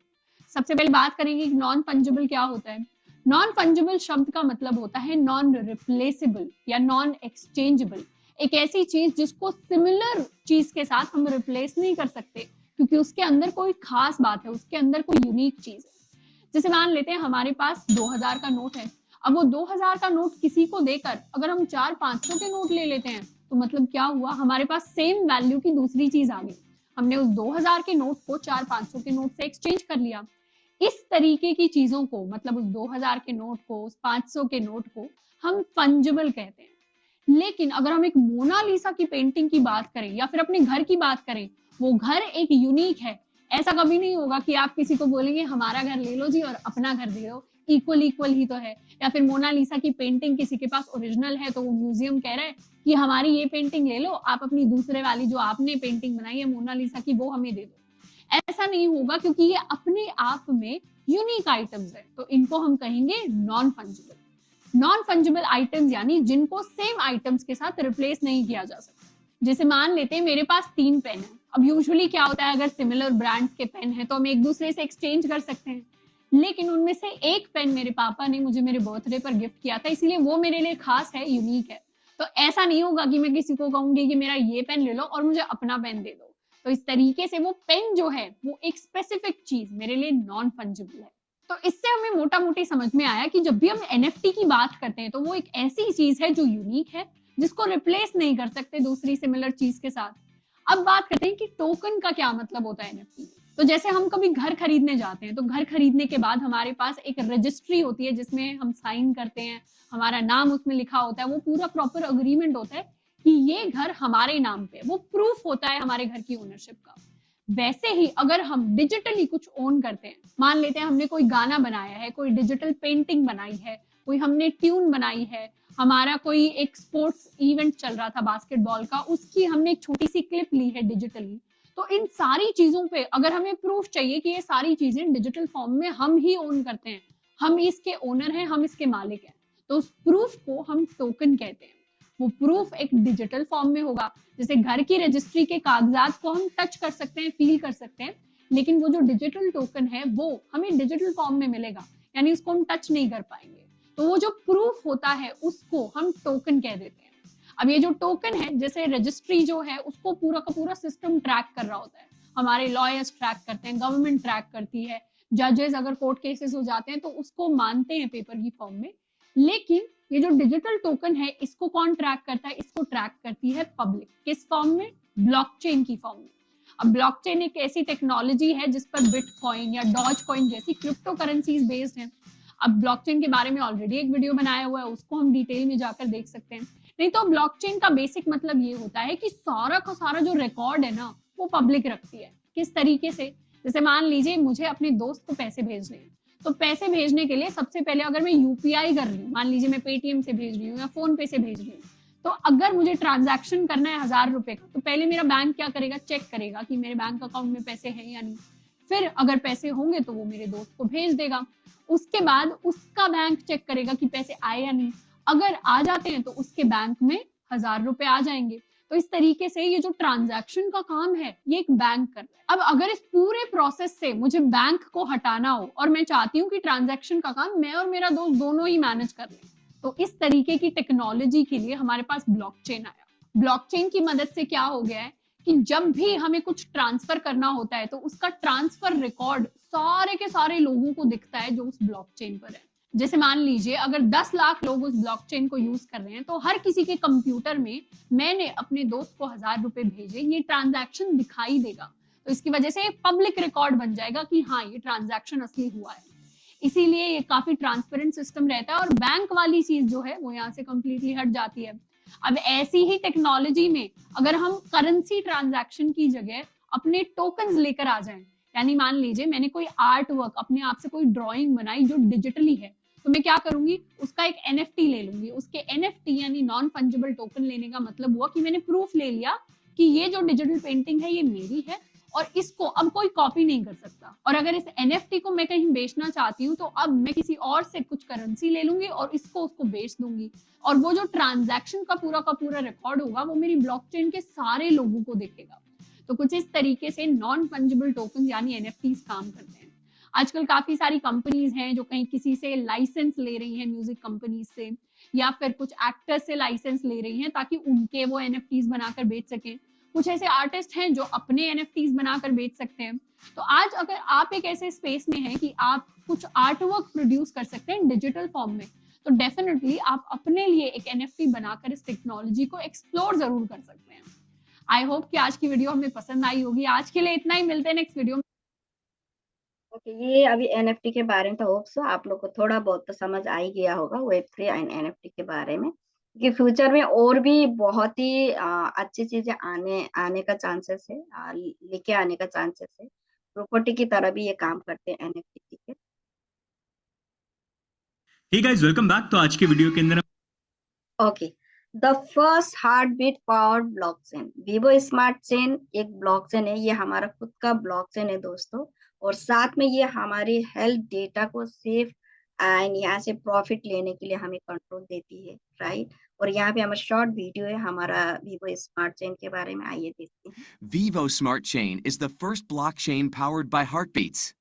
सबसे पहले बात करेंगे कि नॉन फंजिबल क्या होता है। नॉन फंजिबल शब्द का मतलब होता है नॉन रिप्लेसेबल या नॉन एक्सचेंजेबल, एक ऐसी चीज जिसको सिमिलर चीज के साथ हम रिप्लेस नहीं कर सकते क्योंकि उसके अंदर कोई खास बात है, उसके अंदर कोई यूनिक चीज है। जैसे मान लेते हैं हमारे पास 2000 का नोट है, अब वो 2000 का नोट किसी को देकर अगर हम 400-500 के नोट ले लेते हैं तो मतलब क्या हुआ, हमारे पास सेम वैल्यू की दूसरी चीज आ गई। हमने उस 2000 के नोट को 400-500 के नोट से एक्सचेंज कर लिया। इस तरीके की चीजों को, मतलब उस 2000 के नोट को, उस 500 के नोट को हम फंजिबल कहते हैं। लेकिन अगर हम एक मोनालिसा की पेंटिंग की बात करें या फिर अपने घर की बात करें, वो घर एक यूनिक है। ऐसा कभी नहीं होगा कि आप किसी को बोलेंगे हमारा घर ले लो जी और अपना घर दे दो, इक्वल इक्वल ही तो है। या फिर मोनालिसा की पेंटिंग किसी के पास ओरिजिनल है तो वो म्यूजियम कह रहा है कि हमारी ये पेंटिंग ले लो, आप अपनी दूसरे वाली जो आपने पेंटिंग बनाई है मोनालिसा की वो हमें दे दो। ऐसा नहीं होगा क्योंकि ये अपने आप में यूनिक आइटम्स है, तो इनको हम कहेंगे non fungible. Non fungible items यानी जिनको सेम आइटम्स के साथ रिप्लेस नहीं किया जा सकता। जैसे मान लेते हैं मेरे पास 3 पेन है। अब यूजुअली क्या होता है, अगर सिमिलर ब्रांड्स के पेन है तो हम एक दूसरे से एक्सचेंज कर सकते हैं, लेकिन उनमें से एक पेन मेरे पापा ने मुझे मेरे बर्थडे पर गिफ्ट किया था, इसीलिए वो मेरे लिए खास है, यूनिक है। तो ऐसा नहीं होगा कि मैं किसी को कहूंगी कि मेरा ये पेन ले लो और मुझे अपना पेन दे दो। तो इस तरीके से वो पेन जो है वो एक स्पेसिफिक चीज मेरे लिए नॉन फंजिबल है। तो इससे हमें मोटा मोटी समझ में आया कि जब भी हम एनएफटी की बात करते हैं तो वो एक ऐसी चीज है जो यूनिक है, जिसको रिप्लेस नहीं कर सकते दूसरी सिमिलर चीज के साथ। अब बात करते हैं कि टोकन का क्या मतलब होता है एनएफटी। तो जैसे हम कभी घर खरीदने जाते हैं तो घर खरीदने के बाद हमारे पास एक रजिस्ट्री होती है जिसमें हम साइन करते हैं, हमारा नाम उसमें लिखा होता है, वो पूरा प्रॉपर अग्रीमेंट होता है कि ये घर हमारे नाम पे, वो प्रूफ होता है हमारे घर की ओनरशिप का। वैसे ही अगर हम डिजिटली कुछ ओन करते हैं, मान लेते हैं हमने कोई गाना बनाया है, कोई डिजिटल पेंटिंग बनाई है, कोई हमने ट्यून बनाई है, हमारा कोई एक स्पोर्ट्स इवेंट चल रहा था बास्केटबॉल का, उसकी हमने एक छोटी सी क्लिप ली है डिजिटली, तो इन सारी चीजों पे अगर हमें प्रूफ चाहिए कि ये सारी चीजें डिजिटल फॉर्म में हम ही ओन करते हैं, हम इसके ओनर हैं, हम इसके मालिक हैं, तो उस प्रूफ को हम टोकन कहते हैं। वो प्रूफ एक डिजिटल फॉर्म में होगा। जैसे घर की रजिस्ट्री के कागजात को हम टच कर सकते हैं, फील कर सकते हैं, लेकिन वो जो डिजिटल टोकन है वो हमें डिजिटल फॉर्म में मिलेगा, यानी उसको हम टच नहीं कर पाएंगे। तो वो जो प्रूफ होता है उसको हम टोकन कह देते हैं। अब ये जो टोकन है, जैसे रजिस्ट्री जो है उसको पूरा का पूरा सिस्टम ट्रैक कर रहा होता है, हमारे लॉयर्स ट्रैक करते हैं, गवर्नमेंट ट्रैक करती है, जजेस अगर कोर्ट केसेस हो जाते हैं तो उसको मानते हैं पेपर की फॉर्म में। लेकिन ये जो डिजिटल टोकन है इसको कौन ट्रैक करता है, इसको ट्रैक करती है पब्लिक। किस फॉर्म में? ब्लॉकचेन की फॉर्म में। अब ब्लॉकचेन एक ऐसी टेक्नोलॉजी है जिस पर बिटकॉइन या डॉज कॉइन जैसी क्रिप्टो करेंसीज बेस्ड हैं। अब ब्लॉकचेन के बारे में ऑलरेडी एक वीडियो बनाया हुआ है, उसको हम डिटेल में जाकर देख सकते हैं। नहीं तो ब्लॉकचेन का बेसिक मतलब ये होता है कि सारा का सारा जो रिकॉर्ड है ना वो पब्लिक रखती है। किस तरीके से? जैसे मान लीजिए मुझे अपने दोस्त को पैसे भेजने हैं, तो पैसे भेजने के लिए सबसे पहले अगर मैं यूपीआई कर रही हूँ, मान लीजिए मैं पेटीएम से भेज रही हूँ या फोन पे से भेज रही हूँ, तो अगर मुझे ट्रांजैक्शन करना है 1000 रुपए का, तो पहले मेरा बैंक क्या करेगा, चेक करेगा कि मेरे बैंक अकाउंट में पैसे हैं या नहीं। फिर अगर पैसे होंगे तो वो मेरे दोस्त को भेज देगा। उसके बाद उसका बैंक चेक करेगा कि पैसे आए या नहीं। अगर आ जाते हैं तो उसके बैंक में 1000 रुपए आ जाएंगे। तो इस तरीके से ये जो ट्रांजैक्शन का काम है ये एक बैंक कर रहा है। अब अगर इस पूरे प्रोसेस से मुझे बैंक को हटाना हो और मैं चाहती हूँ कि ट्रांजैक्शन का काम मैं और मेरा दोस्त दोनों ही मैनेज कर लें, तो इस तरीके की टेक्नोलॉजी के लिए हमारे पास ब्लॉकचेन आया। ब्लॉकचेन की मदद से क्या हो गया है कि जब भी हमें कुछ ट्रांसफर करना होता है तो उसका ट्रांसफर रिकॉर्ड सारे के सारे लोगों को दिखता है जो उस ब्लॉकचेन पर है। जैसे मान लीजिए अगर 10 लाख लोग उस ब्लॉकचेन को यूज कर रहे हैं तो हर किसी के कंप्यूटर में मैंने अपने दोस्त को 1000 रुपए भेजे, ये ट्रांजैक्शन दिखाई देगा। तो इसकी वजह से एक पब्लिक रिकॉर्ड बन जाएगा कि हाँ ये ट्रांजैक्शन असली हुआ है। इसीलिए ये काफी ट्रांसपेरेंट सिस्टम रहता है और बैंक वाली चीज जो है वो यहाँ से कंप्लीटली हट जाती है। अब ऐसी ही टेक्नोलॉजी में अगर हम करेंसी ट्रांजैक्शन की जगह अपने टोकन्स लेकर आ जाएं, यानी मान लीजिए मैंने कोई आर्ट वर्क, अपने आप से कोई ड्राइंग बनाई जो डिजिटली है, तो मैं क्या करूंगी, उसका एक एनएफटी ले लूंगी। उसके एनएफटी यानी नॉन फंजिबल टोकन लेने का मतलब हुआ कि मैंने प्रूफ ले लिया कि ये जो डिजिटल पेंटिंग है ये मेरी है और इसको अब कोई कॉपी नहीं कर सकता। और अगर इस NFT को मैं कहीं बेचना चाहती हूँ तो अब मैं किसी और से कुछ करेंसी ले लूंगी और इसको उसको बेच दूंगी, और वो जो ट्रांजैक्शन का पूरा रिकॉर्ड होगा वो मेरी ब्लॉकचेन के सारे लोगों को दिखेगा। तो कुछ इस तरीके से नॉन फंजिबल टोकन यानी NFTs काम करते हैं। आजकल काफी सारी कंपनीज हैं जो कहीं किसी से लाइसेंस ले रही हैं, म्यूजिक कंपनीज से, या फिर कुछ एक्टर्स से लाइसेंस ले रही हैं ताकि उनके वो NFTs बनाकर बेच सकें। कुछ ऐसे आर्टिस्ट हैं जो अपने NFTs बनाकर बेच सकते हैं। तो आज अगर आप एक ऐसे स्पेस में हैं कि आप कुछ आर्ट वर्क प्रोड्यूस कर सकते हैं डिजिटल फॉर्म में, तो डेफिनेटली आप अपने लिए एक NFT बनाकर इस टेक्नोलॉजी को एक्सप्लोर जरूर कर सकते हैं। आई होप कि आज की वीडियो हमें पसंद आई होगी। आज के लिए इतना ही, मिलते हैं नेक्स्ट वीडियो में। ओके, ये अभी NFT के बारे में तो होप सो आप लोग को थोड़ा बहुत तो समझ आ ही गया होगा Web3 एंड NFT के बारे में, कि फ्यूचर में और भी बहुत ही अच्छी चीजें आने आने का चांसेस है, लेके आने का चांसेस है। प्रॉपर्टी की तरह भी ये काम करते हैं NFT, ठीक है। Hey guys, welcome back. तो आज के वीडियो के अंदर okay, the first heartbeat powered blockchain, Vivo smart chain एक ब्लॉकचेन है। ये हमारा खुद का ब्लॉकचेन है दोस्तों, और साथ में ये हमारी हेल्थ डेटा को सेफ एंड यहाँ से प्रॉफिट लेने के लिए हमें कंट्रोल देती है, राइट। और यहाँ पे हमारा शॉर्ट वीडियो है हमारा वीवो स्मार्ट चेन के बारे में, आइए देखते हैं। Vivo Smart Chain is the first blockchain powered by heartbeats.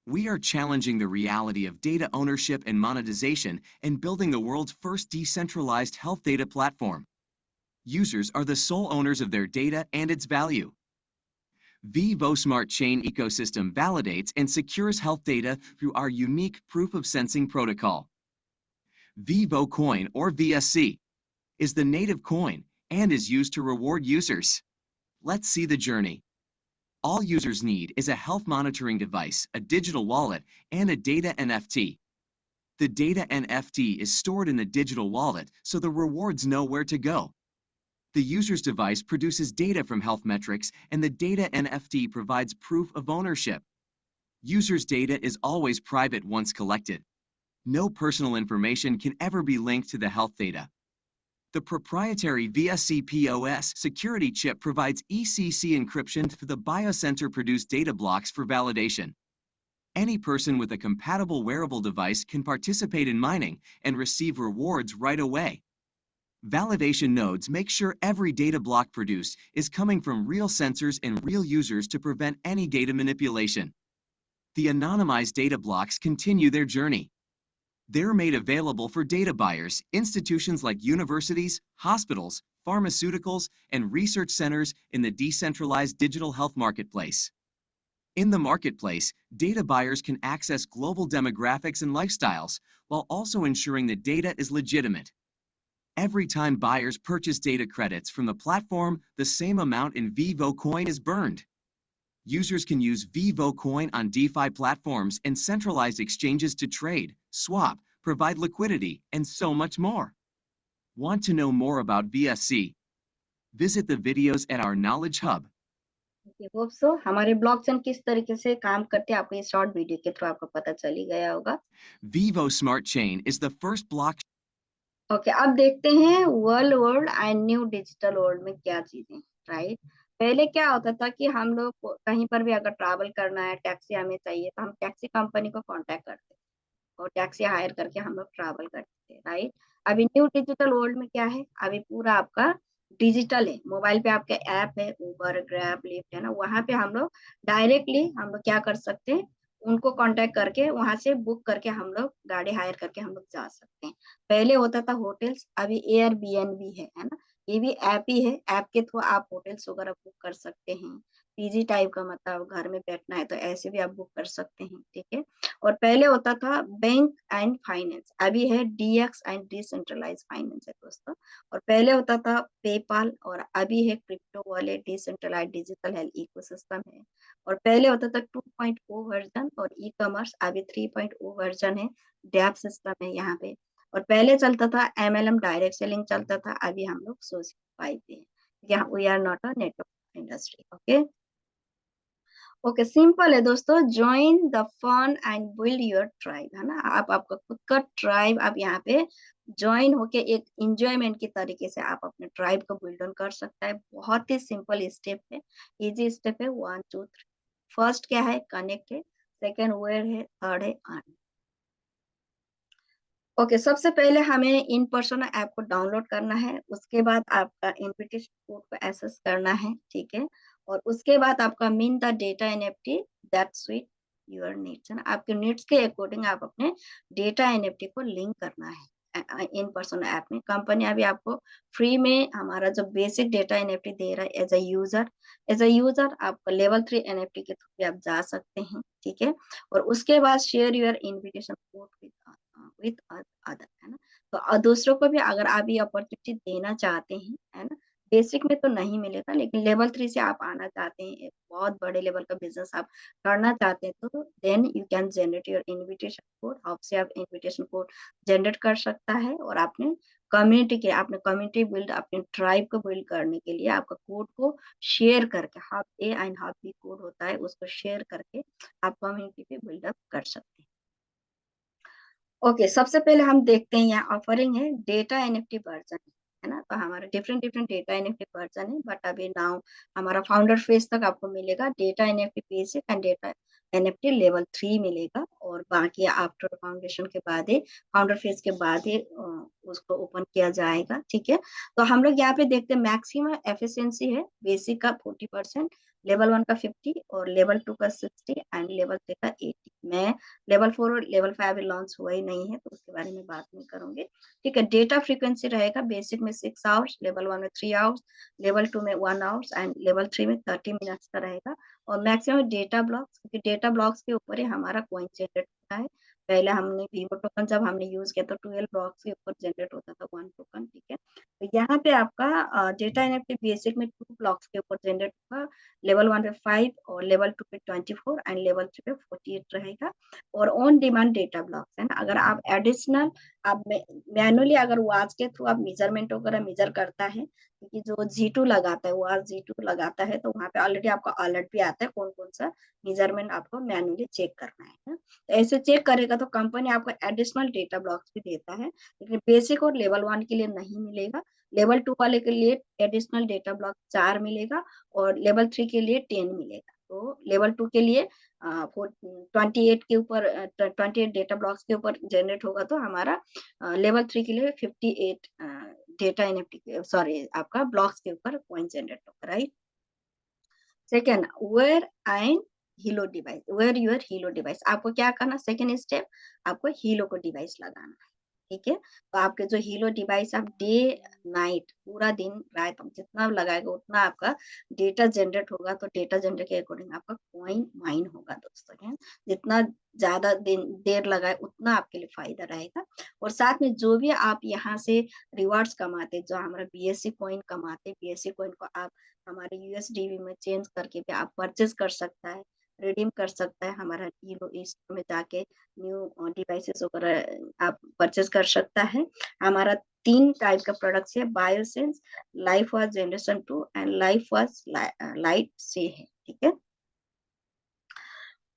We are challenging the reality of data ownership and monetization and building the world's first decentralized health data platform. Users are the sole owners of their data and its value. Vivo Smart Chain ecosystem validates and secures health data through our unique proof of sensing protocol. Vivo Coin, or VSC, is the native coin and is used to reward users. Let's see the journey. All users need is a health monitoring device, a digital wallet, and a data NFT. The data NFT is stored in the digital wallet, so the rewards know where to go. The user's device produces data from health metrics, and the data NFT provides proof of ownership. Users' data is always private once collected. No personal information can ever be linked to the health data. The proprietary VSC POS security chip provides ECC encryption to the biosensor-produced data blocks for validation. Any person with a compatible wearable device can participate in mining and receive rewards right away. Validation nodes make sure every data block produced is coming from real sensors and real users to prevent any data manipulation. The anonymized data blocks continue their journey. They're made available for data buyers, institutions like universities, hospitals, pharmaceuticals, and research centers in the decentralized digital health marketplace. In the marketplace, data buyers can access global demographics and lifestyles, while also ensuring the data is legitimate. Every time buyers purchase data credits from the platform, the same amount in Vivo Coin is burned. Users can use Vivo Coin on DeFi platforms and centralized exchanges to trade, swap, provide liquidity, and so much more. Want to know more about VSC? Visit the videos at our Knowledge Hub. Hope so हमारे blockchain किस तरीके से काम करते हैं आपको इस short video के थ्रू आपको पता चल ही गया होगा। Vivo Smart Chain is the first block. Okay, अब देखते हैं world and new digital world में क्या चीजें, राइट। पहले क्या होता था कि हम लोग कहीं पर भी अगर ट्रैवल करना है, टैक्सी हमें चाहिए, तो हम टैक्सी कंपनी को कांटेक्ट करते और टैक्सी हायर करके हम लोग ट्रैवल करते थे, राइट। अभी न्यू डिजिटल वर्ल्ड में क्या है, अभी पूरा आपका डिजिटल है। मोबाइल पे आपके ऐप है, उबर, ग्रैब, लिफ्ट, है ना। वहां पे हम लोग डायरेक्टली हम लोग क्या कर सकते हैं, उनको कांटेक्ट करके वहां से बुक करके हम लोग गाड़ी हायर करके हम लोग जा सकते हैं। पहले होता था होटल्स, अभी एयरबीएनबी है ना। ये भी ऐप ही है, ऐप के थ्रू आप होटल्स वगैरह बुक कर सकते हैं। पीजी टाइप का, मतलब घर में बैठना है तो ऐसे भी आप बुक कर सकते हैं, ठीक है। और पहले होता था बैंक एंड फाइनेंस, अभी है डीएक्स एंड डिसेंट्रलाइज फाइनेंस है दोस्तों। और पहले होता था पेपाल, और अभी है crypto wallet, decentralise digital health ecosystem है। और पहले होता था 2.0 वर्जन, और ई कॉमर्स अभी 3.0 वर्जन है, डैप सिस्टम है यहाँ पे। और पहले चलता था एमएलएम, डायरेक्ट सेलिंग चलता था, अभी हम लोग सोसिफाई पे हैं। We are not a network industry, okay. Okay, simple है दोस्तों, join the fun and build your tribe, है ना। आप आपका खुद का ट्राइब आप यहाँ पे ज्वाइन होके एक एंजॉयमेंट की तरीके से आप अपने ट्राइब को बिल्ड ऑन कर सकता है। बहुत ही सिंपल स्टेप है, इजी स्टेप है, 1 2 3। फर्स्ट क्या है, कनेक्ट है, सेकंड वेयर है, थर्ड है अर्न। ओके, सबसे पहले हमें इन पर्सन ऐप को डाउनलोड करना है, उसके बाद आपका इनविटेशन कोड को एक्सेस करना है, ठीक है। और उसके बाद आपका mint the data NFT that suit your needs, है ना। आपके नीड्स के अकॉर्डिंग आप अपने डेटा एनएफटी को लिंक करना है इन पर्सन ऐप में। कंपनी अभी आपको फ्री में हमारा जो बेसिक डेटा एनएफटी दे रहा है एज अ यूजर आप लेवल 3 एनएफटी के थ्रू भी आप जा सकते हैं, ठीक है। और उसके बाद share your invitation code with other, है ना। तो दूसरों को भी अगर आप ये अपॉर्चुनिटी देना चाहते हैं, है ना, बेसिक में तो नहीं मिलेगा, लेकिन लेवल 3 से आप आना चाहते हैं, एक बहुत बड़े लेवल का बिजनेस आप करना चाहते हैं, तो then you can generate your invitation code. आपसे आप इनविटेशन कोड जनरेट कर सकता है और आपने कम्युनिटी बिल्ड, अपने ट्राइब को बिल्ड करने के लिए आपका कोड को शेयर करके, half A and half B code होता है, उसको शेयर करके आप कम्युनिटी पे बिल्डअप कर सकते हैं। ओके, सबसे पहले हम देखते हैं यहाँ ऑफरिंग है डेटा एनएफटी वर्जन, है ना। तो हमारे different different data NFT version है, बट अभी नाउ हमारा फाउंडर फेज तक आपको मिलेगा data NFT basic and data NFT level 3 मिलेगा। और बाकी आफ्टर फाउंडेशन के बाद ही, फाउंडर फेज के बाद ही उसको ओपन किया जाएगा, ठीक है। तो हम लोग यहाँ पे देखते हैं मैक्सिमम एफिशिएंसी है बेसिक का 40%, लेवल 1 का 50 और लेवल 2 का 60 एंड लेवल 3 का 80। मैं लेवल 4 और लेवल 5 लॉन्च हुआ ही नहीं है, तो उसके बारे में बात नहीं करूंगी, ठीक है। डेटा फ्रीक्वेंसी रहेगा बेसिक में 6 आवर्स, लेवल 1 में 3 आवर्स, लेवल 2 में 1 आवर्स एंड लेवल 3 में 30 मिनट्स का रहेगा। और मैक्सिमम डेटा ब्लॉक्स, क्योंकि डेटा ब्लॉक्स के ऊपर ही हमारा कॉइन जनरेट होता है। पहले हमने वीवो टोकन जब हमने यूज किया तो 12 ब्लॉक्स के ऊपर जनरेट होता था 1 टोकन, ठीक है। तो यहाँ पे आपका डेटा एनएफटी बेसिक में 2 ब्लॉक्स के ऊपर जनरेट होगा, लेवल 1 पे 5 और लेवल 2 पे 24 एंड लेवल 3 पे 48 रहेगा। और ऑन डिमांड डेटा ब्लॉक्स, है ना। अगर आप एडिशनल, आप मैनुअली अगर वाच के थ्रू आप मेजरमेंट वगैरह मेजर करता है, क्योंकि जो G2 लगाता है, वाच G2 लगाता है, तो वहाँ पे ऑलरेडी आपका अलर्ट भी आता है कौन कौन सा मेजरमेंट आपको मैनुअली चेक करना है ना? तो ऐसे चेक करेगा तो कंपनी आपको एडिशनल डेटा ब्लॉक्स भी देता है, लेकिन बेसिक और लेवल 1 के लिए नहीं मिलेगा। लेवल 2 वाले के लिए एडिशनल डेटा ब्लॉक 4 मिलेगा और लेवल 3 के लिए 10 मिलेगा। तो लेवल 2 के लिए 28 के ऊपर 28 डेटा ब्लॉक्स के ऊपर जनरेट होगा, तो हमारा लेवल 3 के लिए 58 डेटा एनएफटी, सॉरी, आपका ब्लॉक्स के ऊपर कॉइन जनरेट होगा, right. Second, wear and Helo device, wear your Helo device. आपको क्या करना, सेकेंड स्टेप, आपको हीलो को डिवाइस लगाना है, ठीक है। तो आपके जो हीलो डिवाइस आप डे नाइट पूरा दिन रात आप जितना लगाएगा उतना आपका डेटा जनरेट होगा। तो डेटा जनरेट के अकॉर्डिंग आपका कॉइन माइन होगा दोस्तों, है। जितना ज्यादा दिन देर लगाए उतना आपके लिए फायदा रहेगा। और साथ में जो भी आप यहाँ से रिवार्ड्स कमाते, जो हमारा बीएससी कॉइन कमाते, बीएससी कॉइन को आप हमारे यूएसडीवी में चेंज करके भी आप परचेज कर सकता है, रिडीम कर सकता है। हमारा हीलो स्टोर में जाके न्यू डिवाइसेस वगैरह आप परचेज कर सकता है। हमारा 3 टाइप का प्रोडक्ट्स है, biosense, life was generation 2 and life was lite से है, ठीक है।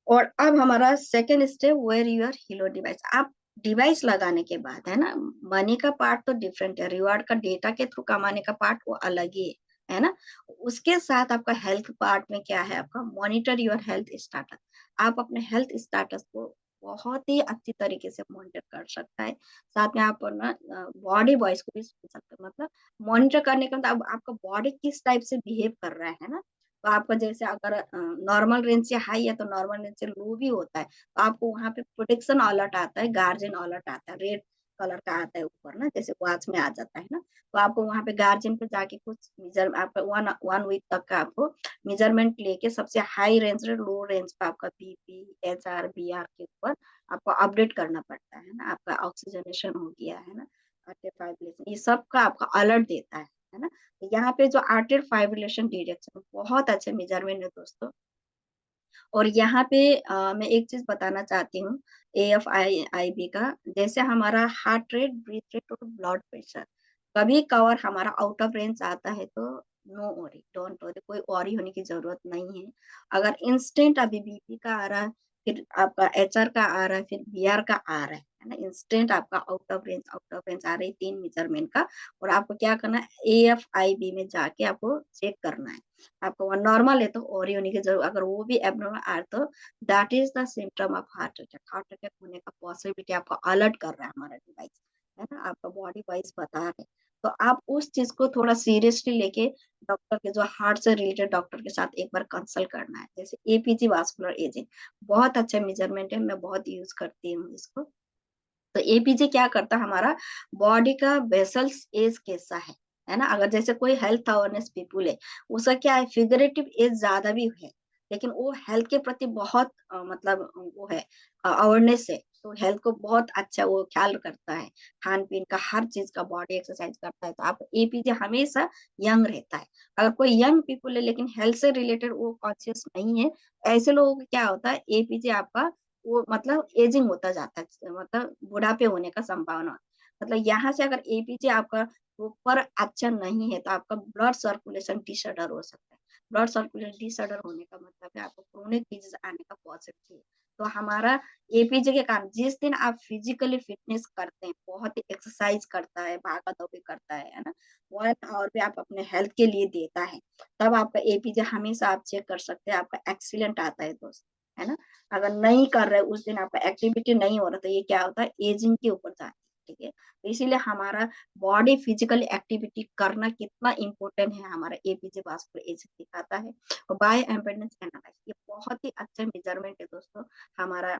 और अब हमारा second step, wear your Hilo device. आप डिवाइस लगाने के बाद, है ना, मनी का पार्ट तो डिफरेंट है, रिवार्ड का डेटा के थ्रू कमाने का पार्ट वो अलग ही है ना। उसके साथ आपका हेल्थ पार्ट में क्या है, आपका मॉनिटर योर हेल्थ स्टेटस। आप अपने हेल्थ स्टेटस को बहुत ही अच्छी तरीके से मॉनिटर कर सकता है। साथ में आप ना बॉडी वॉइस को भी सुन सकते हैं, मतलब मॉनिटर करने का मतलब आपका बॉडी किस टाइप से बिहेव कर रहा है ना। तो आपका जैसे अगर नॉर्मल रेंज से हाई है तो नॉर्मल रेंज से लो भी होता है, तो आपको वहाँ पे प्रोटेक्शन अलर्ट आता है, गार्जियन अलर्ट आता है, रेड कलर का आता है ऊपर ना, जैसे वॉच में आ जाता है ना। तो आपको वहाँ पे गार्जियन पे जाके कुछ मेजर, आपका वन वन वीक तक का आपको मेजरमेंट लेके सबसे हाई रेंज से लो रेंज पे आपका बीपी, एचआर, बीआर के ऊपर आपको अपडेट करना पड़ता है ना। आपका ऑक्सीजनेशन हो गया है ना, ये सब का आपका अलर्ट देता है ना। तो यहाँ पे जो आर्टेड फाइब्रिलेशन डिटेक्शन बहुत अच्छे मेजरमेंट है दोस्तों। और यहाँ पे मैं एक चीज बताना चाहती हूँ, AFIB का, जैसे हमारा हार्ट रेट, ब्रीथ रेट और ब्लड प्रेशर कभी कवर हमारा आउट ऑफ रेंज आता है तो नो वरी, डोंट वरी, कोई वरी होने की जरूरत नहीं है। अगर इंस्टेंट अभी बीपी का आ रहा है, फिर आपका HR का आ रहा है, फिर BR का आ रहा है ना, इंस्टेंट आपका आउट ऑफ रेंज आ रही है 3 मेजरमेंट का। और आपको क्या करना है, AFIB में जाके आपको चेक करना है। आपको वो नॉर्मल है तो और ही होने की जरूरत, अगर वो भी एबनॉर्मल आ रहा है तो that is the symptom of heart attack होने का पॉसिबिलिटी आपको अलर्ट कर रहा है हमारा डिवाइस, है ना, आपका बॉडी वाइज बता रहे हैं। तो आप उस चीज को थोड़ा सीरियसली लेके डॉक्टर के, जो हार्ट से रिलेटेड डॉक्टर के साथ एक बार कंसल्ट करना है। जैसे APG वास्कुलर एजिंग बहुत अच्छा मेजरमेंट है, मैं बहुत यूज करती हूँ इसको। तो APG क्या करता है, हमारा बॉडी का वेसल्स एज कैसा है ना। अगर जैसे कोई हेल्थ अवेयरनेस पीपुल है, उसका क्या है, फिगरेटिव एज ज्यादा भी है, लेकिन वो हेल्थ के प्रति बहुत मतलब वो है, अवेयरनेस है, तो हेल्थ को बहुत अच्छा वो ख्याल करता है, खान पीन का हर चीज का, बॉडी एक्सरसाइज करता है, तो आप APG हमेशा यंग रहता है। अगर कोई यंग पीपुल है लेकिन हेल्थ से रिलेटेड वो कॉन्शियस नहीं है, ऐसे लोगों को क्या होता है, APG आपका वो मतलब एजिंग होता जाता है, मतलब बुढ़ापे होने का संभावना। मतलब यहाँ से अगर APG आपका प्रॉपर अच्छा नहीं है तो आपका ब्लड सर्कुलेशन डिसऑर्डर हो सकता है। ब्लड सर्कुलेशन डिसऑर्डर होने का मतलब है आपको क्रोनिक डिजीज आने का पॉसिबिलिटी है। तो हमारा APG के कारण जिस दिन आप फिजिकली फिटनेस करते हैं, बहुत ही एक्सरसाइज करता है, भागा दौड़ी करता है ना, 1 आवर भी आप अपने हेल्थ के लिए देता है, तब आपका APG हमेशा आप चेक कर सकते हैं, आपका एक्सीलेंट आता है दोस्त, है ना। अगर नहीं कर रहे उस दिन, आपका एक्टिविटी नहीं हो रहा, तो ये क्या होता है, एजिंग के ऊपर जाती है। ठीक है, तो इसीलिए हमारा बॉडी फिजिकल एक्टिविटी करना कितना इम्पोर्टेंट है, हमारा APG वास्कुलर एजिंग दिखाता है। और बायो इम्पेडेंस एनालाइसिस ये बहुत ही अच्छा मेजरमेंट है दोस्तों, हमारा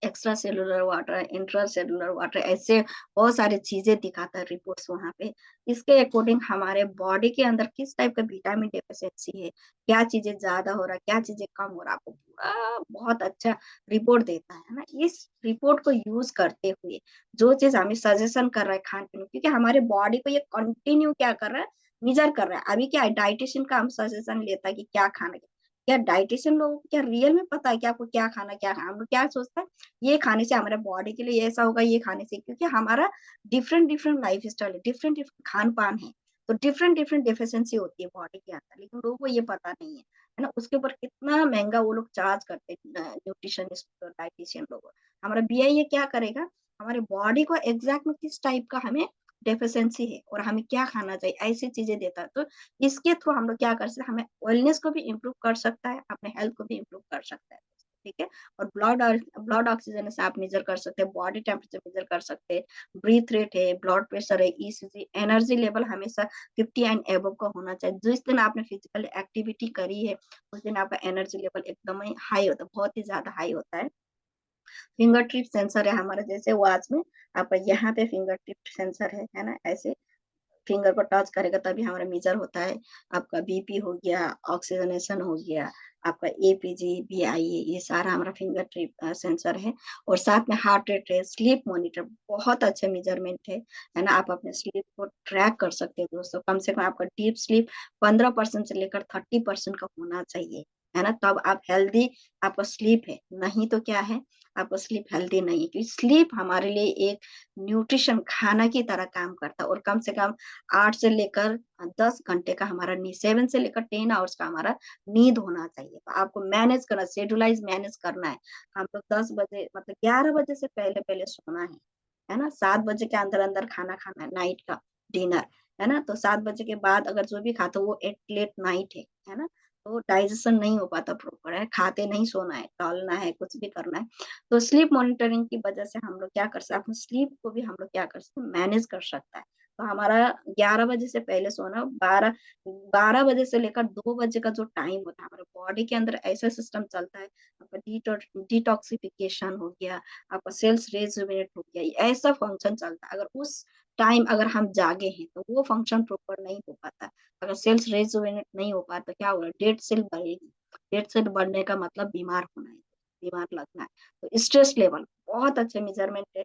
extra cellular water, intra cellular water, ऐसे बहुत सारी चीजें दिखाता है रिपोर्ट्स वहां पे। इसके अकॉर्डिंग हमारे बॉडी के अंदर किस टाइप का विटामिन डेफिशिएंसी है, क्या चीजें ज्यादा हो रहा है, क्या चीजें कम हो रहा है, आपको पूरा बहुत अच्छा रिपोर्ट देता है ना। इस रिपोर्ट को यूज करते हुए जो चीज हमें सजेशन कर रहा है खान पीन, क्योंकि हमारे बॉडी को ये कंटिन्यू क्या कर रहा है, मेजर कर रहा है। अभी क्या है, डाइटिशियन का हम सजेशन लेता है कि क्या खाना है, क्या डाइटिशियन लोगों को क्या रियल में पता है कि आपको क्या खाना, क्या खाना, हम लोग क्या सोचते हैं, ये खाने से हमारे बॉडी के लिए ऐसा होगा, ये खाने से, क्योंकि हमारा डिफरेंट डिफरेंट लाइफ स्टाइल है, डिफरेंट डिफरेंट खान पान है, तो डिफरेंट डिफरेंट डेफिशिएंसी होती है बॉडी के अंदर, लेकिन लोगों को ये पता नहीं है ना। उसके ऊपर कितना महंगा वो लोग चार्ज करते हैं न्यूट्रिशनिस्ट और डाइटिशियन लोग। हमारा BIA क्या करेगा, हमारे बॉडी को एग्जैक्ट में किस टाइप का हमें डेफिशिएंसी है और हमें क्या खाना चाहिए, ऐसी चीजें देता है। तो इसके थ्रू हम लोग क्या कर सकते हैं, हमें वेलनेस को भी इम्प्रूव कर सकता है, अपने हेल्थ को भी इम्प्रूव कर सकता है। ठीक है, और ब्लड ऑक्सीजन से आप मेजर कर सकते हैं, बॉडी टेम्परेचर मेजर कर सकते हैं, ब्रीथ रेट है, ब्लड प्रेशर है, ECG, एनर्जी लेवल हमेशा 50 एंड एबव का होना चाहिए। जिस दिन आपने फिजिकल एक्टिविटी करी है उस दिन आपका एनर्जी लेवल एकदम ही हाई होता है, बहुत ही ज्यादा हाई होता है। फिंगर टिप सेंसर है हमारा, जैसे वॉच में आपका यहाँ पे फिंगर टिप सेंसर है ना, ऐसे फिंगर को टच करेगा तभी हमारा मेजर होता है। आपका BP हो गया, ऑक्सीजनेशन हो गया, आपका APG, BIA, ये सारा हमारा फिंगर टिप सेंसर है। और साथ में हार्ट रेट है, स्लीप मॉनिटर बहुत अच्छा मेजरमेंट है ना। आप अपने स्लीप को ट्रैक कर सकते हैं दोस्तों, कम से कम आपका डीप स्लीप 15% से लेकर 30% का होना चाहिए, है ना, तब आप हेल्दी, आपका स्लीप है, नहीं तो क्या है, आपका स्लीप हेल्दी नहीं है। क्योंकि स्लीप हमारे लिए एक न्यूट्रिशन खाना की तरह काम करता है, और कम से कम 8 से लेकर 10 घंटे का हमारा नींद, 7 से लेकर 10 आवर्स का हमारा नींद होना चाहिए। तो आपको मैनेज करना, शेड्यूलाइज मैनेज करना है। हम लोग 10 बजे मतलब 11 बजे से पहले पहले सोना है ना, 7 बजे के अंदर अंदर खाना खाना है, नाइट का डिनर, है ना। तो 7 बजे के बाद अगर जो भी खाता वो एट लेट नाइट है ना, तो डाइजेशन नहीं हो पाता प्रॉपर, है, खाते नहीं सोना है, टहलना है, कुछ भी करना है। तो स्लीप मॉनिटरिंग की वजह से हम लोग क्या कर सकते हैं, अपने स्लीप को भी हम लोग क्या कर सकते हैं, मैनेज कर सकता है। तो हमारा 11 बजे से पहले सोना, 12 बजे से लेकर 2 बजे का जो टाइम होता है, हमारे बॉडी के अंदर ऐसा सिस्टम चलता है, आपका डिटॉक्सिफिकेशन हो गया, आपका सेल्स रेजुवेट हो गया, ये ऐसा फंक्शन चलता है। अगर उस टाइम अगर हम जागे हैं तो वो फंक्शन प्रॉपर नहीं हो पाता। अगर सेल्स रेजुवेट नहीं हो पाता तो क्या होगा, डेड सेल बढ़ेगी, डेड सेल बढ़ने का मतलब बीमार होना है, बीमार लगना है। तो स्ट्रेस लेवल बहुत अच्छे मेजरमेंट है,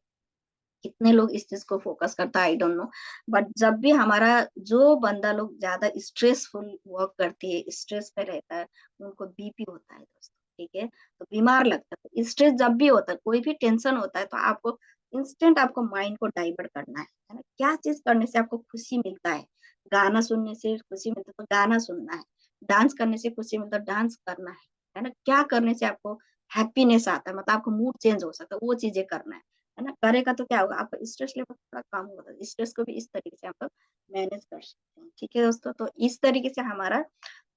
कितने लोग इस चीज को फोकस करता है आई डोंट नो, बट जब भी हमारा जो बंदा लोग ज्यादा स्ट्रेसफुल वर्क करती है, स्ट्रेस पे रहता है, उनको BP होता है दोस्तों। ठीक है, तो बीमार लगता है। तो स्ट्रेस जब भी होता है, कोई भी टेंशन होता है, तो आपको इंस्टेंट आपको माइंड को डाइवर्ट करना है ना, क्या चीज करने से आपको खुशी मिलता है, गाना सुनने से खुशी मिलता है तो गाना सुनना है, डांस करने से खुशी मिलता है डांस करना है ना, क्या करने से आपको हैप्पीनेस आता है, मतलब आपका मूड चेंज हो सकता है, वो चीजें करना है ना। करेगा तो क्या होगा, आपका स्ट्रेस लेवल थोड़ा कम होगा, स्ट्रेस को भी इस तरीके से आप लोग मैनेज कर सकते हैं। ठीक है दोस्तों, तो इस तरीके से हमारा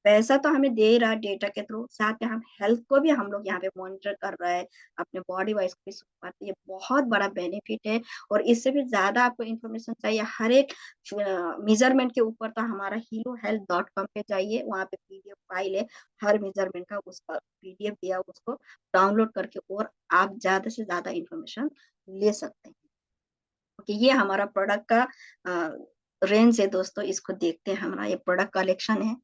पैसा तो हमें दे रहा है डेटा के थ्रू, साथ में हम हेल्थ को भी हम लोग यहाँ पे मॉनिटर कर रहा है, अपने बॉडी वाइज को भी सुन पाते हैं। ये बहुत बड़ा बेनिफिट है। और इससे भी ज्यादा आपको इन्फॉर्मेशन चाहिए हर एक मेजरमेंट के ऊपर, तो हमारा healohealth.com पे जाइए, वहाँ पे पीडीएफ फाइल है हर मेजरमेंट का, उसका पीडीएफ दिया, उसको डाउनलोड करके और आप ज्यादा से ज्यादा इन्फॉर्मेशन ले सकते हैं। ओके, ये हमारा प्रोडक्ट का रेंज है दोस्तों, इसको देखते हैं। हमारा ये प्रोडक्ट कलेक्शन है।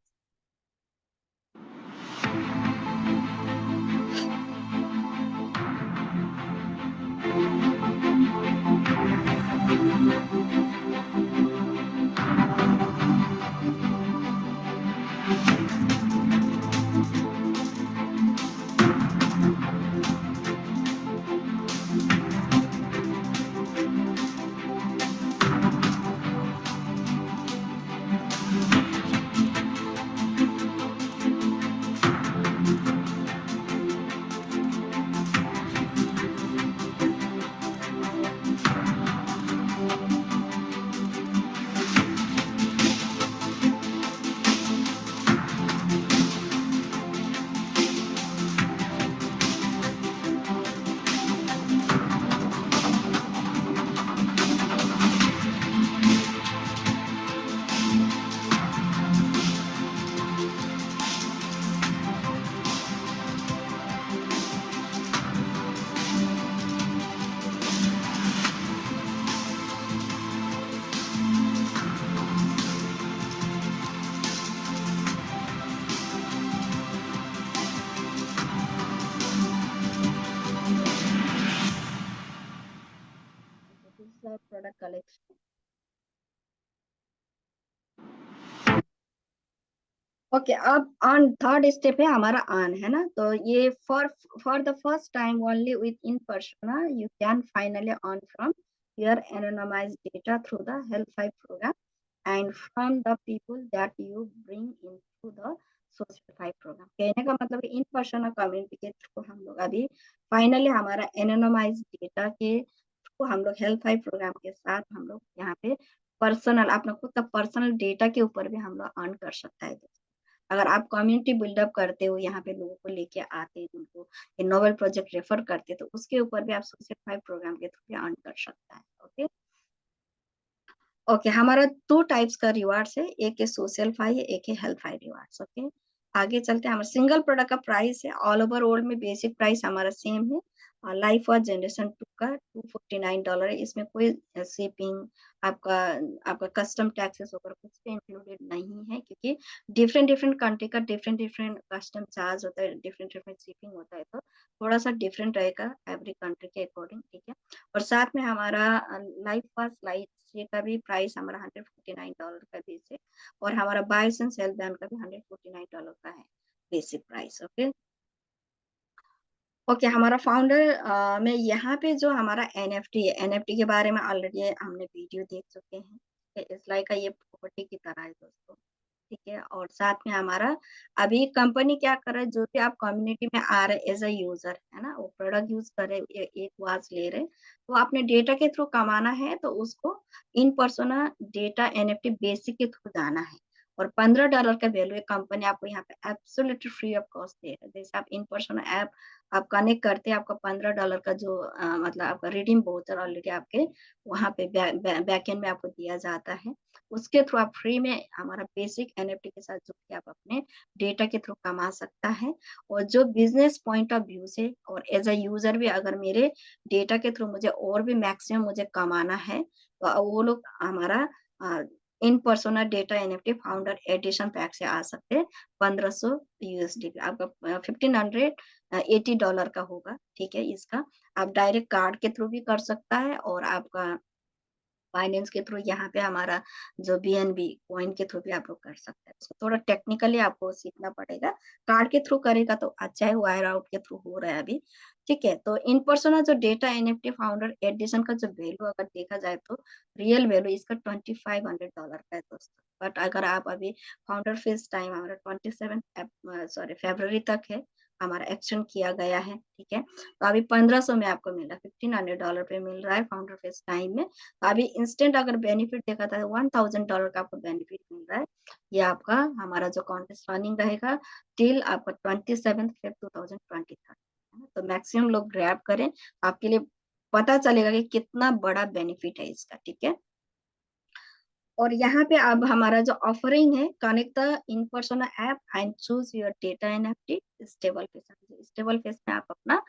This is our product collection. Okay, अब ऑन थर्ड स्टेप है हमारा ऑन, है ना। तो ये for the first time only with in persona you can finally earn from your anonymized data through the health five program and from the people that you bring in through the social five program. कहने का मतलब in persona community के through हम लोग अभी finally हमारा anonymised data के through हम लोग हेल्थ फाइव प्रोग्राम के साथ हम लोग यहाँ पे पर्सनल, अपना खुद का पर्सनल डेटा के ऊपर भी हम लोग अर्न कर सकता है। अगर आप कम्युनिटी बिल्डअप करते हो, यहाँ पे लोगों को लेके आते हैं, उनको ये नोवेल प्रोजेक्ट रेफर करते हैं, तो उसके ऊपर भी आप सोशल फाइव प्रोग्राम के थ्रू अर्न कर सकता है। ओके ओके, हमारा 2 टाइप्स का रिवार्ड्स है, एक है सोशल फाई, एक है हेल्थ फाई रिवार्ड्स। ओके, आगे चलते हैं। हमारा सिंगल प्रोडक्ट का प्राइस है ऑल ओवर वर्ल्ड में बेसिक प्राइस हमारा सेम है। लाइफ और जनरेशन 2 का $249 है। इसमें कोई शिपिंग, आपका आपका कस्टम टैक्सेस वगैरह कुछ भी इंक्लूडेड नहीं है, क्योंकि डिफरेंट डिफरेंट कंट्री का डिफरेंट डिफरेंट कस्टम चार्ज होता है, डिफरेंट डिफरेंट शिपिंग होता है, तो थोड़ा सा डिफरेंट रहेगा एवरी कंट्री के अकॉर्डिंग। ठीक है, और साथ में हमारा लाइफ फर्स्ट लाइफ ये का भी प्राइस हमारा $149 का बेस है, और हमारा बाइस एंड सेल बैंड का भी $149 का है बेसिक प्राइस। ओके ओके, हमारा फाउंडर में यहाँ पे जो हमारा एनएफटी है, एनएफटी के बारे में ऑलरेडी हमने वीडियो देख चुके हैं। इस लाइक का ये प्रॉपर्टी की तरह है दोस्तों। ठीक है, और साथ में हमारा अभी कंपनी क्या कर रहा है, जो भी आप कम्युनिटी में आ रहे एज अ यूजर, है ना, वो प्रोडक्ट यूज कर रहे, एक वॉच ले रहे, तो आपने डेटा के थ्रू कमाना है, तो उसको इन पर्सोना डेटा एनएफटी बेसिक के थ्रू जाना है। और $15 का वैल्यू कंपनी आपको यहाँ पे एब्सोल्युटली फ्री ऑफ कॉस्ट दे रहा है। जैसे आप इन पर्सोना ऐप आप कनेक्ट करते हैं, आपका $15 का जो मतलब आपका रिडीम वाउचर ऑलरेडी आपके वहाँ पे बैकएंड में आपको दिया जाता है। उसके थ्रू आप फ्री में हमारा बेसिक एनएफटी के साथ जुड़ के आप अपने डेटा के थ्रू कमा सकता है। और जो बिजनेस पॉइंट ऑफ व्यू से और एज अ यूजर भी, अगर मेरे डेटा के थ्रू मुझे और भी मैक्सिमम मुझे कमाना है, तो वो लोग हमारा in persona data NFT founder edition pack से आ सकते हैं। $1500 आपका $1580 का होगा। ठीक है, इसका आप डायरेक्ट कार्ड के थ्रू भी कर सकता है, और आपका फाइनेंस के थ्रू यहाँ पे हमारा जो बीएनबी कॉइन के थ्रू भी आप लोग कर सकते हैं। उसको थोड़ा टेक्निकली आपको सीखना पड़ेगा। कार्ड के थ्रू करेगा तो अच्छा है, वायर आउट के थ्रू हो रहा है अभी। ठीक है, तो इन पर्सोना जो डेटा एनएफटी फाउंडर एडिशन का जो वैल्यू अगर देखा जाए, तो रियल वैल्यू इसका $2500 का है दोस्तों। बट अगर आप अभी फाउंडर फेज टाइम हमारा 27 फरवरी तक है, हमारा एक्शन किया गया है, ठीक है। तो अभी 1500 में आपको मिल रहा है, $1500 पे मिल रहा है फाउंडर फेस्ट टाइम में। तो अभी इंस्टेंट अगर बेनिफिट देखा था $1000 का आपको बेनिफिट मिल रहा है। ये आपका हमारा जो कॉन्टेस्ट रनिंग रहेगा टिल आपका 27 फेब 2023, है ना। तो मैक्सिमम लोग ग्रैब करें, आपके लिए पता चलेगा कि कितना बड़ा बेनिफिट है इसका, ठीक है। और यहाँ पे अब हमारा जो ऑफरिंग है, connect the in person app and choose your data NFT stable face. Stable face में आप अपना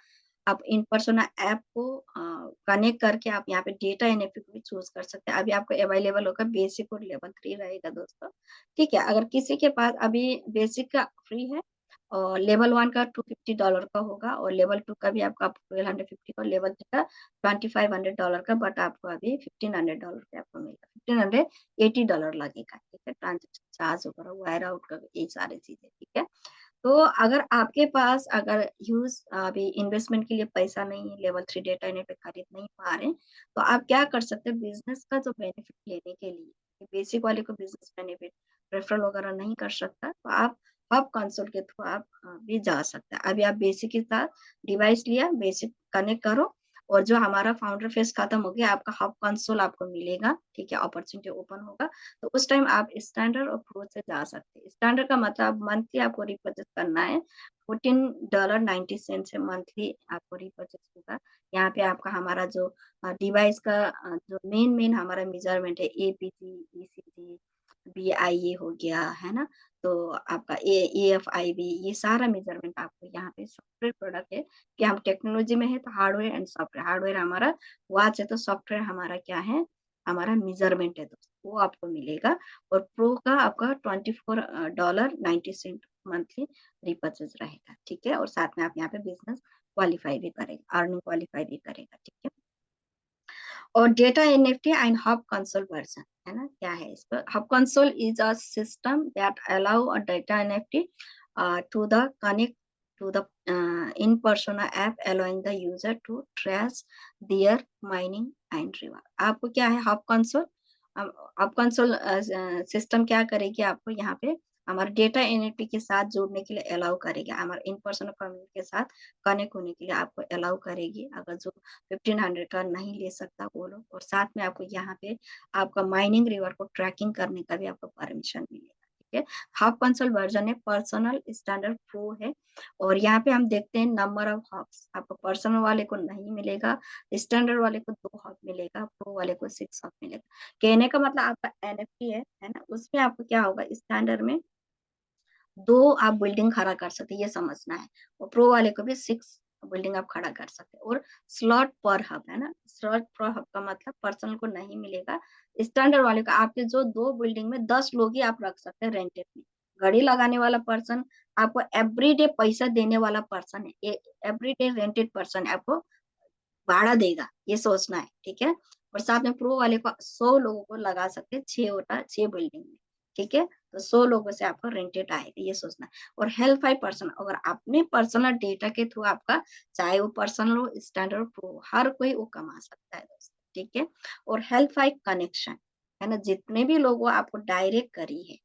आप इन पर्सन ऐप को कनेक्ट करके आप यहाँ पे डेटा एनएफटी को भी चूज कर सकते हैं। अभी आपको अवेलेबल होगा बेसिक और लेवल 3 रहेगा दोस्तों, ठीक है। अगर किसी के पास अभी बेसिक का फ्री है और लेवल 1 का $250 का होगा और लेवल 2 का भी आपका 1250 का, लेवल 3 का $2500 का, बट आपको अभी $1500 पे आपको मिलेगा, $1580 लगेगा, ठीक है। ट्रांजेक्शन चार्ज वगैरह वायर आउट का ये सारी चीजें, ठीक है। तो अगर आपके पास अगर ह्यूज अभी इन्वेस्टमेंट के लिए पैसा नहीं है, लेवल 3 डेटा इन्हें पे खरीद नहीं पा रहे, तो आप क्या कर सकते हैं, बिजनेस का जो बेनिफिट लेने के लिए, बेसिक वाले को बिजनेस बेनिफिट रेफरल वगैरह नहीं कर सकता, तो आप हब कंसोल के थ्रू आप भी जा सकते हैं। अभी आप बेसिक के साथ डिवाइस लिया, बेसिक कनेक्ट करो, और जो हमारा फाउंडर फेस खत्म हो गया, आपका हब कंसोल आपको मिलेगा, ठीक है। अपॉर्चुनिटी ओपन होगा, तो उस टाइम आप स्टैंडर्ड और प्रो से जा सकते हैं। स्टैंडर्ड का मतलब मंथली आपको रिपर्चेस करना है, $14.90 से मंथली आपको रिपर्चेस होगा। यहाँ पे आपका हमारा जो डिवाइस का जो मेन हमारा मेजरमेंट है, एपीजी, ईसीजी, बीआईए हो गया, है ना। तो आपका एएफआईबी, ये सारा मेजरमेंट आपको यहाँ पे सॉफ्टवेयर प्रोडक्ट है कि हम टेक्नोलॉजी में है तो हार्डवेयर एंड सॉफ्टवेयर, हार्डवेयर हमारा वॉच है तो सॉफ्टवेयर हमारा क्या है, हमारा मेजरमेंट है दोस्तों, वो आपको मिलेगा। और प्रो का आपका $24.90 मंथली रिपर्चेज रहेगा, ठीक है। और साथ में आप यहाँ पे बिजनेस क्वालिफाई भी करेगा, अर्निंग क्वालिफाई भी करेगा, ठीक है। और data NFT and hub console version, है ना, क्या है इस पर। Hub console is a system that allow a data NFT to the connect to the in-persona app, allowing the user to trace their mining and reward। आपको क्या है hub console, hub console system क्या करेगी, आपको यहाँ पे हमारे data NFT के साथ जोड़ने के लिए अलाउ करेगी, हमारे इन पर्सन कम्युनिटी के साथ कनेक्ट होने के लिए आपको अलाउ करेगी, अगर जो 1500 का नहीं ले सकता वो लोग। और साथ में आपको यहाँ पे आपका माइनिंग रिवॉर्ड को ट्रैकिंग करने का भी आपको परमिशन मिलेगा, ठीक है। हब कंसोल वर्जन है पर्सनल, स्टैंडर्ड, प्रो है। और यहाँ पे हम देखते हैं नंबर ऑफ हब्स, आपको पर्सनल वाले को नहीं मिलेगा, स्टैंडर्ड वाले को 2 हब मिलेगा, प्रो वाले को 6 हब मिलेगा। कहने का मतलब आपका एनएफटी है ना, उसमें आपको क्या होगा, स्टैंडर्ड में 2 आप बिल्डिंग खड़ा कर सकते हैं, ये समझना है। और प्रो वाले को भी 6 बिल्डिंग आप खड़ा कर सकते हैं। और स्लॉट पर हब, है ना, स्लॉट पर हब का मतलब पर्सनल को नहीं मिलेगा, स्टैंडर्ड वाले का आपके जो 2 बिल्डिंग में 10 लोग ही आप रख सकते हैं रेंटेड में। घड़ी लगाने वाला पर्सन आपको एवरीडे पैसा देने वाला पर्सन है, एवरीडे रेंटेड पर्सन आपको भाड़ा देगा, ये सोचना है, ठीक है। और साथ में प्रो वाले को 100 लोगों को लगा सकते हैं, 6 बिल्डिंग में, ठीक है। तो 100 लोगों से आपको रेंटेड आएगा, ये सोचना है। और हेल्प 5 पर्सन, अगर अपने पर्सनल डेटा के थ्रू आपका, चाहे वो पर्सनल हो, स्टैंडर्ड, प्रो, हर कोई वो कमा सकता है दोस्तों, ठीक है। और हेल्प 5 कनेक्शन, है ना, जितने भी लोगों आपको डायरेक्ट करी है,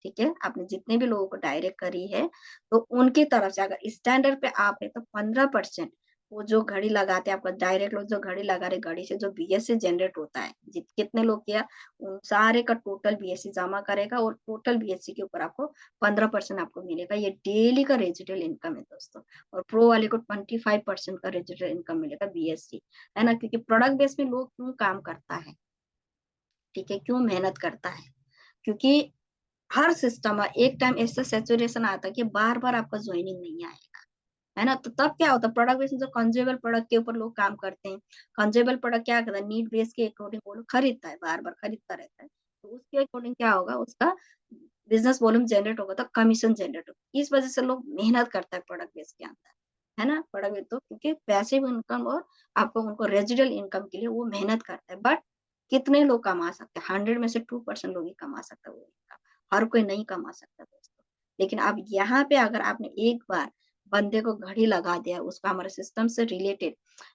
ठीक है, आपने जितने भी लोगों को डायरेक्ट करी है, तो उनकी तरफ से अगर स्टैंडर्ड पे आप है तो 15% वो जो घड़ी लगाते हैं आपका डायरेक्ट लोग जो घड़ी लगा रहे, घड़ी से जो बीएससी जनरेट होता है, कितने लोग किया उन सारे का टोटल बीएससी जमा करेगा, और टोटल बीएससी के ऊपर आपको 15% आपको मिलेगा। ये डेली का रेजिडुअल इनकम है दोस्तों। और प्रो वाले को 25% का रेजिडुअल इनकम मिलेगा बीएससी, है ना। क्योंकि प्रोडक्ट बेस में लोग क्यों काम करता है, ठीक है, क्यों मेहनत करता है, क्योंकि हर सिस्टम में एक टाइम ऐसा सैचुरेशन आता है कि बार बार आपका ज्वाइनिंग नहीं आएगा, है ना। तो तब क्या होता है, प्रोडक्ट बेस में जो कंज्यूमेबल प्रोडक्ट के ऊपर लोग काम करते हैं, कंज्यूमेबल प्रोडक्ट क्या करता है, नीड बेस के अकॉर्डिंग वो लोग खरीदता है, बार बार खरीदता रहता है, तो उसके अकॉर्डिंग क्या होगा, उसका बिजनेस वॉल्यूम जनरेट होगा तो कमीशन जनरेट होगा। इस वजह से लोग मेहनत करता है प्रोडक्ट बेस के अंदर, है ना। प्रोडक्ट बेस तो क्योंकि पैसिव इनकम और आपको उनको रेजिडुअल इनकम के लिए वो मेहनत करता है, बट कितने लोग कमा सकते हैं, 100 में से 2% लोग ही कमा सकता है वो इनकम, हर कोई नहीं कमा सकता दोस्तों। लेकिन अब यहाँ पे अगर आपने एक बार बंदे को घड़ी लगा दिया, उसका हमारे सिस्टम से रिलेटेड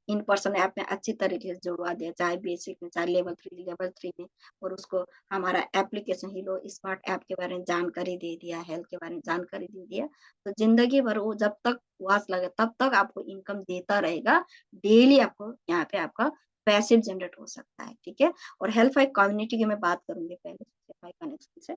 इन पर्सन ऐप में अच्छी तरीके से जुड़वा दिया, चाहे बेसिक में, चाहे लेवल 3 में, और उसको हमारा एप्लीकेशन हीलो स्मार्ट ऐप के बारे में जानकारी दे दिया, हेल्थ के बारे में जानकारी दे दिया, तो ज़िंदगी भर वो जब तक वॉच लगे तब तक आपको इनकम देता रहेगा। डेली आपको यहाँ पे आपका पैसिव जनरेट हो सकता है, ठीक है? और हेल्थ कम्युनिटी की मैं बात करूँगी पहले हेल्थ कनेक्शन से।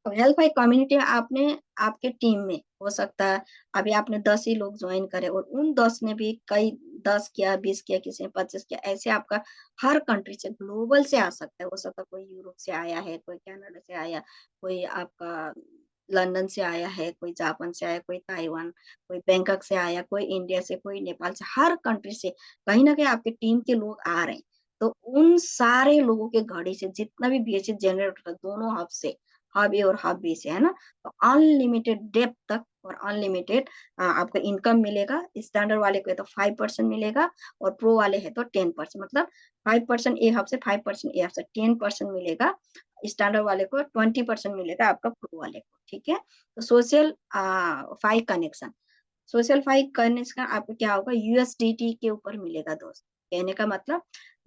तो हेल्प फाइव कम्युनिटी में आपने आपके टीम में हो सकता है अभी आपने 10 ही लोग ज्वाइन करे और उन 10 ने भी कई 10 किया, 20 किया, किसी ने 25 किया, ऐसे आपका हर कंट्री से ग्लोबल से आ सकता है। हो सकता है कोई यूरोप से आया है, कोई कनाडा से आया, कोई आपका लंदन से आया है, कोई जापान से आया, कोई ताइवान, कोई बैंकॉक से आया, कोई इंडिया से, कोई नेपाल से, हर कंट्री से कहीं न कहीं आपके टीम के लोग आ रहे हैं। तो उन सारे लोगों के घड़ी से जितना भी बीएससी जनरेट होता है दोनों हब से, हब ए और हब बी से, है ना? तो अनलिमिटेड डेप्थ तक और अनलिमिटेड आपको इनकम मिलेगा। स्टैंडर्ड वाले को है तो 5% मिलेगा और प्रो वाले है तो 10%, मतलब 5% ए हब से, 5% ए हब से 10% मिलेगा। स्टैंडर्ड वाले को 20% मिलेगा आपका प्रो वाले को, ठीक है? तो social five connection, social five connection आपको क्या होगा, यूएसडीटी के ऊपर मिलेगा दोस्त। कहने का मतलब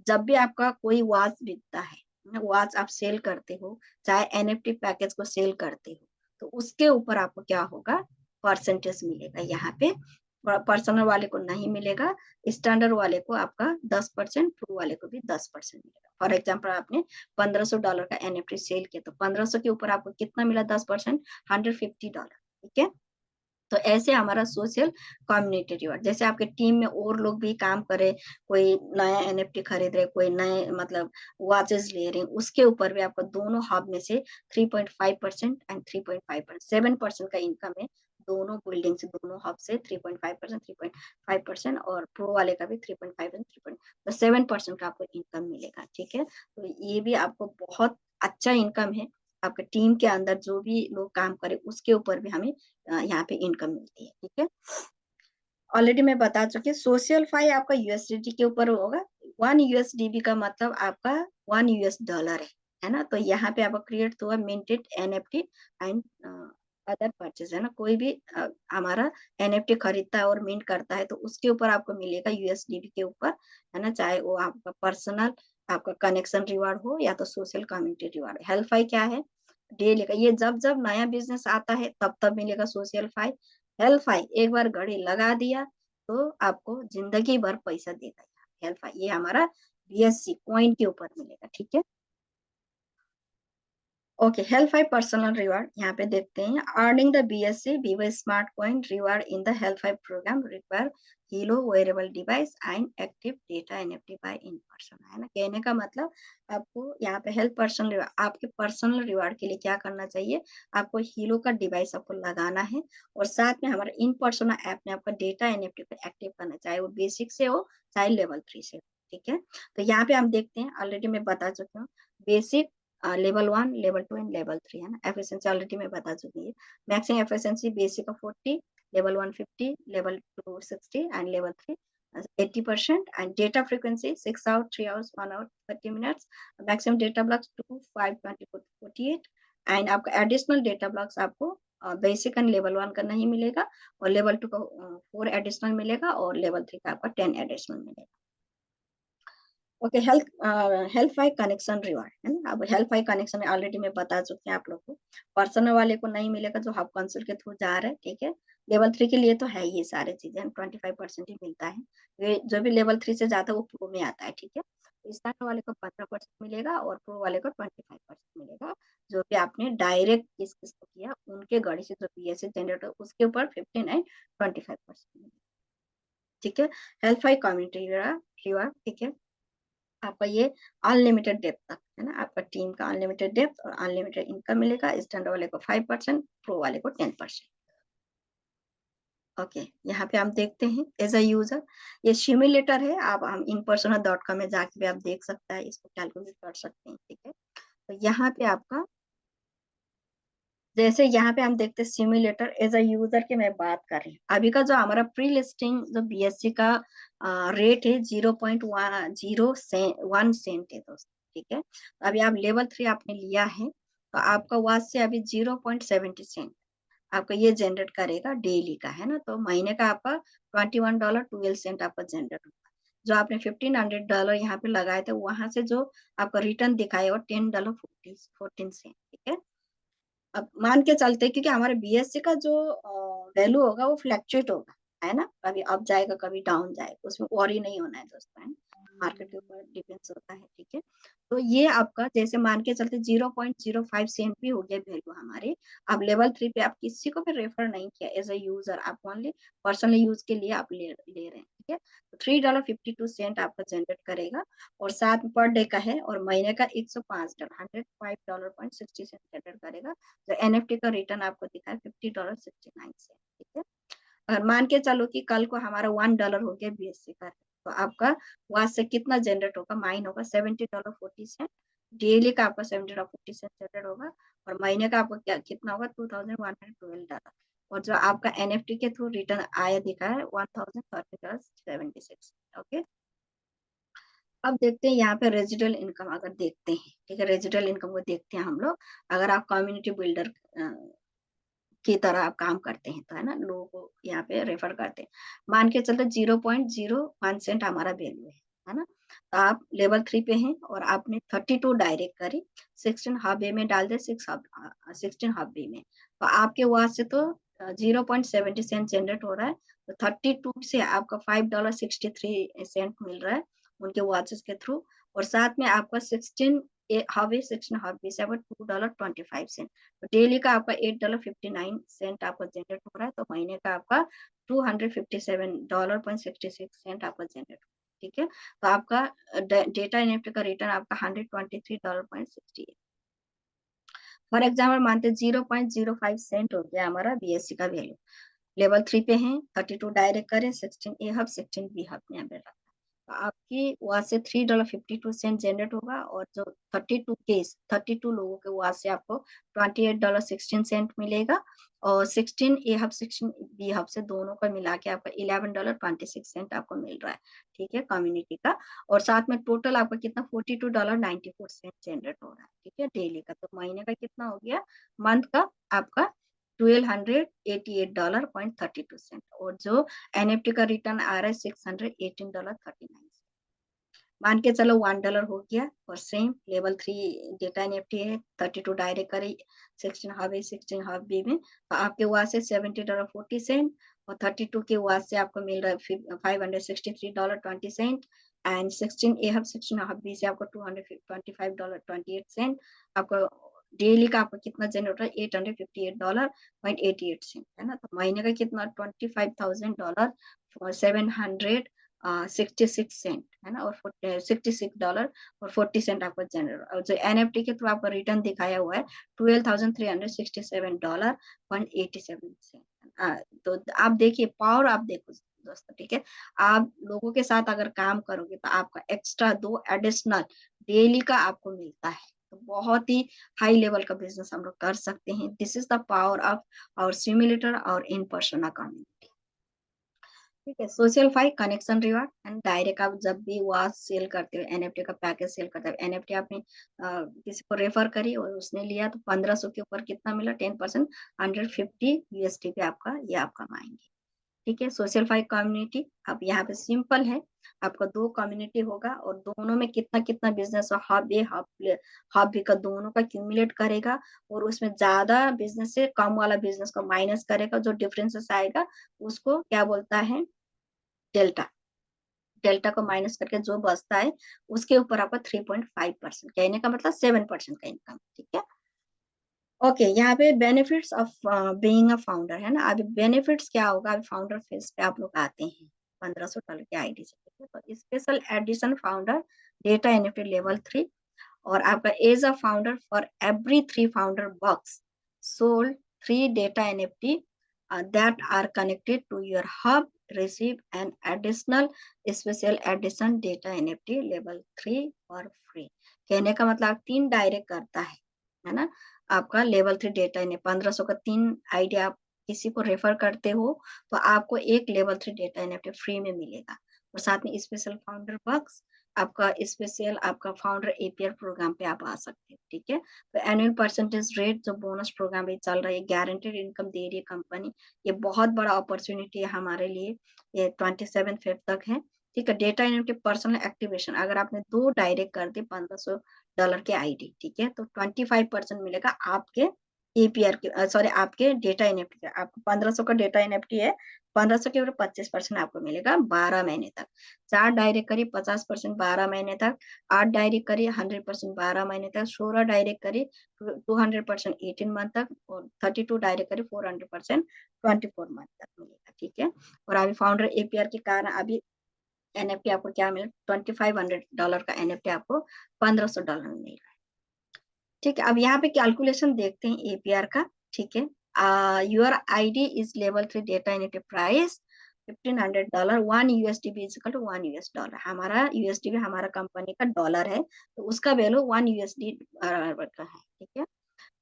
जब भी आपका कोई वॉच बिकता है, वॉच आप सेल करते हो, चाहे एनएफटी पैकेज को सेल करते हो, तो उसके ऊपर आपको क्या होगा, परसेंटेज मिलेगा। यहाँ पे पर्सनल वाले को नहीं मिलेगा, स्टैंडर्ड वाले को आपका 10%, प्रो वाले को भी 10% मिलेगा। फॉर एग्जाम्पल आपने $1500 का एनएफटी सेल किया तो 1500 के ऊपर आपको कितना मिला, 10%, $150, ठीक है? तो ऐसे हमारा सोशल कम्युनिटी रिवॉर्ड, जैसे आपके टीम में और लोग भी काम करे, कोई नया एनएफटी खरीद रहे, कोई नए मतलब वॉचेस ले रहे हैं, उसके ऊपर भी आपको दोनों हब में से 3.5% एंड 3.5%, 7% का इनकम है दोनों बिल्डिंग से, दोनों हब से 3.5%, 3.5% और प्रो वाले का भी 3.5 एंड 3. तो 7% का आपको इनकम मिलेगा, ठीक है? तो ये भी आपको बहुत अच्छा इनकम है। आपके टीम के अंदर जो भी लोग काम करे उसके ऊपर भी हमें यहाँ पे इनकम मिलती है, ठीक है? ऑलरेडी मैं बता चुकी, सोशल फाई आपका यूएसडीटी के ऊपर होगा। 1 यूएसडीबी का मतलब आपका 1 यूएस डॉलर है ना? तो यहाँ पे आपका क्रिएट हुआ minted NFT and other purchase, है ना? कोई भी हमारा एनएफटी खरीदता है और मिंट करता है तो उसके ऊपर आपको मिलेगा यूएसडीबी के ऊपर, है ना? चाहे वो आपका पर्सनल आपका कनेक्शन रिवार्ड हो या तो सोशल कम्युनिटी रिवार्ड। हेल्पफाई क्या है? डेली का, ये जब जब नया बिजनेस आता है तब तब मिलेगा सोशल फाई। हेल्पफाई एक बार घड़ी लगा दिया तो आपको जिंदगी भर पैसा देगा। हेल्पफाई ये हमारा बीएससी कॉइन के ऊपर मिलेगा, ठीक है? Okay, help five personal reward यहाँ पे देखते हैं। Earning the BSC Vivo smart coin reward in the help five programme require Helo wearable device and active data NFT by in person, है ना? कहने का मतलब आपको यहाँ पे हेल्प पर्सनल रिवार्ड, आपके पर्सनल रिवार्ड के लिए क्या करना चाहिए, आपको हीलो का डिवाइस आपको लगाना है और साथ में हमारे इन पर्सन ऐप में आपका डेटा एनएफटी को एक्टिव करना, चाहे वो बेसिक से हो चाहे लेवल 3 से हो, ठीक है? तो यहाँ पे हम देखते हैं, ऑलरेडी मैं बता चुकी हूँ, basic level 1, level 2 and level 3, है ना? एफिशिएंसी ऑलरेडी मैं बता चुकी है। मैक्सिमम एफिशिएंसी बेसिक का 40, level 1 50, level 2 60 and level 3 80%, and data frequency 6 hour, 3 hours, 1 hour 30 minutes, maximum data blocks 2 5 24 48, and आपका एडिशनल डेटा ब्लॉक्स आपको बेसिक एंड लेवल 1 का नहीं मिलेगा और लेवल 2 का 4 एडिशनल मिलेगा और लेवल 3 का आपका 10 एडिशनल मिलेगा। Okay, help five connection reward, है ना? अब हेल्प फाइव कनेक्शन ऑलरेडी मैं बता चुकी हूँ आप लोग को। पर्सनल वाले को नहीं मिलेगा जो हब कंसोल के थ्रू जा रहा है, ठीक है? लेवल 3 के लिए तो है ये सारी चीजें, 25% ही मिलता है। ये जो भी लेवल 3 से जाता है वो प्रो में आता है, ठीक है? स्टार्ट वाले को 15% मिलेगा और प्रो वाले को 25% मिलेगा। जो भी आपने डायरेक्ट किस किस को किया उनके गाड़ी से जो बीएससी जनरेट हो उसके ऊपर 15 एंड 25% मिलेगा, ठीक है? हेल्प फाइव कम्युनिटी रिवार्ड, ठीक है? आपका ये अनलिमिटेड डेप्थ तक, है ना? आपका टीम का अनलिमिटेड डेप्थ और अनलिमिटेड इनकम मिलेगा। स्टैंडर्ड वाले को 5%, प्रो वाले को 10%। ओके, यहाँ पे हम देखते हैं एज अ यूजर, ये सिमुलेटर है, आप हम inpersona.com में जाके भी आप देख सकता है, इसको कैलकुलेट कर सकते हैं, ठीक है? तो यहाँ पे आपका जैसे यहाँ पे हम देखते हैं सिमुलेटर एज अ यूजर की मैं बात कर रही हूँ। अभी का जो हमारा प्री लिस्टिंग जो बीएससी का रेट है 0.01 सेंट है दोस्तों, ठीक है? अभी आप लेवल 3 आपने लिया है तो आपका वॉच से अभी 0.70 सेंट आपका ये जनरेट करेगा डेली का, है ना? तो महीने का आपका $21.12 आपका जनरेट होगा। जो आपने $1500 यहाँ पे लगाए थे वहां से जो आपका रिटर्न दिखाएगा $10.14, ठीक है। अब मान के चलते हैं, क्योंकि हमारे बीएससी का जो वैल्यू होगा वो फ्लैक्चुएट होगा, है ना, कभी अप जाएगा कभी डाउन जाएगा, उसमें वरी नहीं होना है दोस्तों, है मार्केट के ऊपर डिपेंड्स होता है, ठीक है। तो ये आपका जैसे मान के चलते 0.05 सेंट भी हो गया वैल्यू हमारे। अब लेवल 3 पे आप किसी को भी रेफर नहीं किया एज ए यूजर, आप ओनली पर्सनल यूज के लिए आप ले रहे हैं, ठीक है। तो $3.52 आपका जनरेट करेगा और साथ पर डे का है और महीने का $105.60 जनरेट करेगा। तो एनएफटी का रिटर्न आपको दिखा है $50.69, ठीक है। अगर मान के चलो कि कल को हमारा $1 हो गया बीएससी का, तो आपका वहां से कितना जनरेट होगा, माइन होगा $70.40। डेली का आपका $70.40 जनरेट होगा और महीने का आपका क्या कितना होगा $2112। और जो आपका एनएफटी के थ्रू रिटर्न आया दिखा है $1030.76, ओके। अब देखते हैं यहाँ पे रेजिडुअल इनकम अगर देखते हैं, ठीक है। रेजिडुअल इनकम को देखते हैं हम लोग, अगर आप कम्युनिटी बिल्डर की तरह आप काम करते हैं तो, है ना, लोगों को यहाँ पे रेफर करते हैं। मान के चलते 0.01 सेंट हमारा वैल्यू है ना। तो आप लेवल 3 पे हैं और आपने 32 डायरेक्ट करी, 16 हाफ बे में डाल दे, 16 हाफ बे में, तो आपके वहां से तो 0.70 सेंट जनरेट हो रहा है। तो 32 से आपका $5.63 मिल रहा है उनके वॉचेस के थ्रू, और साथ में आपका 16 हाफ बे, 16 हाफ बे से आपका $2.25। तो डेली का आपका $8.59 आपका जनरेट हो रहा है, तो महीने का आपका $257.66 आपका जनरेट हो रहा है, ठीक है। तो आपका डेटा एनएफटी का रिटर्न आपका $123.68। फॉर एग्जाम्पल मानते 0.05 सेंट हो गया हमारा बीएससी का वैल्यू। लेवल 3 पे हैं, 32 डायरेक्ट करें, 16 ए हब 16 बी हब में यहाँ पे रखा, तो आपकी वहां से $3.52 जनरेट होगा और जो 32 लोगों के वहां से आपको $28.16 मिलेगा और 16 ए हब 16 बी हब से दोनों का मिला के आपका $11.26 आपको मिल रहा है, ठीक है, कम्युनिटी का। और साथ में टोटल आपका कितना $42.94 जनरेट हो रहा है, ठीक है, डेली का। तो महीने का कितना हो गया, मंथ का आपका $1288.32 और जो एनएफटी का रिटर्न आ रहा है $618.39। मान के चलो $1 हो गया और सेम लेवल 3 डेटा एनएफटी है, 32 डायरेक्ट करे, 16 हाफ है, 16 हाफ बी में, तो आपके वहां से $70.40 और 32 के वहां से आपको मिल रहा है $563.20 and 16 A hub 16 half B से आपको $225.28 आपको डेली का आपका कितना जनरेट है $858.88, है ना। तो महीने का कितना $25,766, है ना, और $66.40 आपका जनरल, और जो एनएफटी के थ्रू आपका रिटर्न दिखाया हुआ है $12,367.87। तो आप देखिए पावर, आप देखो दोस्तों, ठीक है। आप लोगों के साथ अगर काम करोगे तो आपका एक्स्ट्रा 2 एडिशनल डेली का आपको मिलता है, तो बहुत ही हाई लेवल का बिजनेस हम लोग कर सकते हैं। This is the power of our simulator और इन पर्सन कम्युनिटी, ठीक है। Social fi connection reward and direct आप जब भी वॉच सेल करते हो, एनएफटी का पैकेज सेल करते हो, एनएफटी आपने किसी को रेफर करी और उसने लिया तो 1500 के ऊपर कितना मिला 10%, $150 पे आपका ये आप कमाएंगे, ठीक है। सोशल फाइव कम्युनिटी, अब यहाँ पे सिंपल है, आपका 2 कम्युनिटी होगा और दोनों में कितना कितना बिजनेस हो, हब ए हब बी का दोनों का क्यूमुलेट करेगा और उसमें ज्यादा बिजनेस से कम वाला बिजनेस को माइनस करेगा, जो डिफरेंसेस आएगा उसको क्या बोलता है, डेल्टा। डेल्टा को माइनस करके जो बचता है उसके ऊपर आपका 3.5%, कहने का मतलब 7% का इनकम, ठीक है। ओके, यहाँ पे benefits of being a founder, है ना। अभी बेनिफिट्स क्या होगा, अभी फाउंडर फेज पे आप लोग आते हैं $1500 के आईडी से, ठीक है। तो special edition founder data NFT level 3 और आपका as a founder for every 3 founder box sold 3 data NFT that are connected to your hub receive an additional special edition data NFT level 3 for free। कहने का मतलब 3 direct करता है ना, आपका level 3 data इन्हें 1500 का 3 आइडिया आप किसी को रेफर करते हो तो आपको एक लेवल 3 डेटा एनएफटी फ्री में मिलेगा और साथ में स्पेशल फाउंडर बॉक्स आपका स्पेशल आपका फाउंडर एपीआर प्रोग्राम पे आप आ सकते हैं, ठीक है। तो एनुअल परसेंटेज रेट जो बोनस प्रोग्राम भी चल रहा है, गारंटेड इनकम दे रही है कंपनी, ये बहुत बड़ा अपॉर्चुनिटी है हमारे लिए। ये 27 फेब तक है, ठीक है। डेटा एनएफटी पर्सनल एक्टिवेशन अगर आपने 2 डायरेक्ट कर दी $1500 के आईडी, ठीक है, तो 25% मिलेगा आपके एपीआर के, सॉरी आपके डेटा एनएफटी का। आपको 1500 का डेटा एनएफटी है, 1500 के ऊपर 25% आपको मिलेगा 12 महीने तक। 4 डायरेक्ट करिए 50% 12 महीने तक, 8 डायरेक्ट करिए 100% 12 महीने तक, 16 डायरेक्ट करिए 200% 18 मंथ तक, और 32 डायरेक्ट करिए 400% 24 मंथ तक मिलेगा, ठीक है। और अभी फाउंडर एपीआर के कारण अभी एनएफटी आपको क्या मिला, $2500 का एनएफटी आपको $1500 में मिल रहा है, ठीक है। अब यहाँ पे कैलकुलेशन देखते हैं एपीआर का, ठीक है। Your ID is level 3 data NFT price $1500, 1 USDB is equal to 1 US dollar. हमारा USDB हमारा कंपनी का डॉलर है, तो उसका वैल्यू 1 USD का है, ठीक है।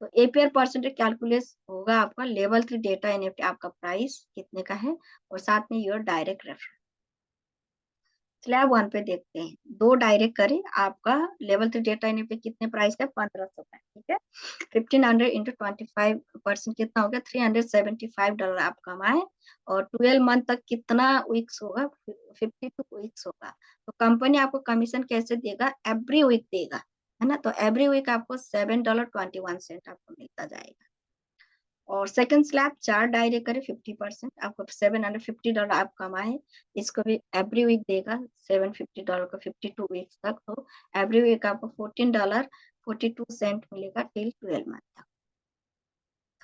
तो एपीआर परसेंटेज कैलकुलेट होगा आपका लेवल 3 डेटा एनएफटी, आपका प्राइस कितने का है, और साथ में योर डायरेक्ट रेफरेंस। स्लैब 1 पे देखते हैं, 2 डायरेक्ट करें, आपका लेवल 3 डेटा एनएफटी कितने प्राइस का, 1500 का, ठीक है। 1500 इंटू 25% कितना हो गया, $375 आप कमाए, और 12 मंथ तक कितना वीक्स होगा, 52 वीक्स होगा। तो कंपनी आपको कमीशन कैसे देगा, एवरी वीक देगा, है ना। तो एवरी वीक आपको $7.21 आपको मिलता जाएगा। और सेकंड स्लैब 4 डायरेक्ट करे 50%, आपको $750 आप कमाए, इसको भी एवरी वीक देगा $750 का 52 वीक्स तक। तो एवरी वीक आपको $14.42 मिलेगा टिल 12 मंथ तक।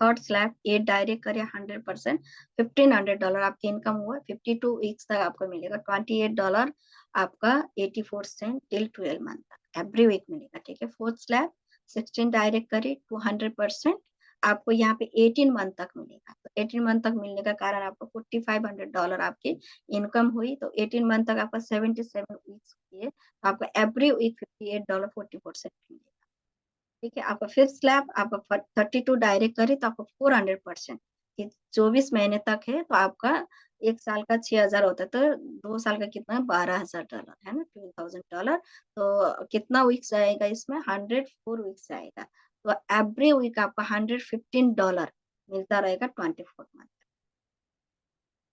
थर्ड स्लैब 8 डायरेक्ट करे 100%, $1500 आपकी इनकम हुआ, 52 वीक्स तक आपको मिलेगा $28 आपका 84 सेंट टिल 12 मंथ तक एवरी वीक मिलेगा, ठीक है। फोर्थ स्लैब 16 डायरेक्ट करे 200%, आपको यहाँ पे 18 मंथ तक मिलेगा। तो 18 मंथ तक मिलने का कारण आपको $4500 आपकी इनकम हुई, तो 18 मंथ तक आपका 77 वीक्स हुई है, तो आपको एवरी वीक $58.44 मिलेगा, ठीक है। आपका फिफ्थ स्लैब आपका 32 डायरेक्ट करे तो आपको 400%, 24 महीने तक है, तो आपका 1 साल का 6000 होता है, तो 2 साल का कितना है, $12000 है ना, $12,000। तो कितना वीक्स आएगा इसमें, 104 वीक्स आएगा। तो एवरी वीक आपका $115 मिलता रहेगा 24 मंथ।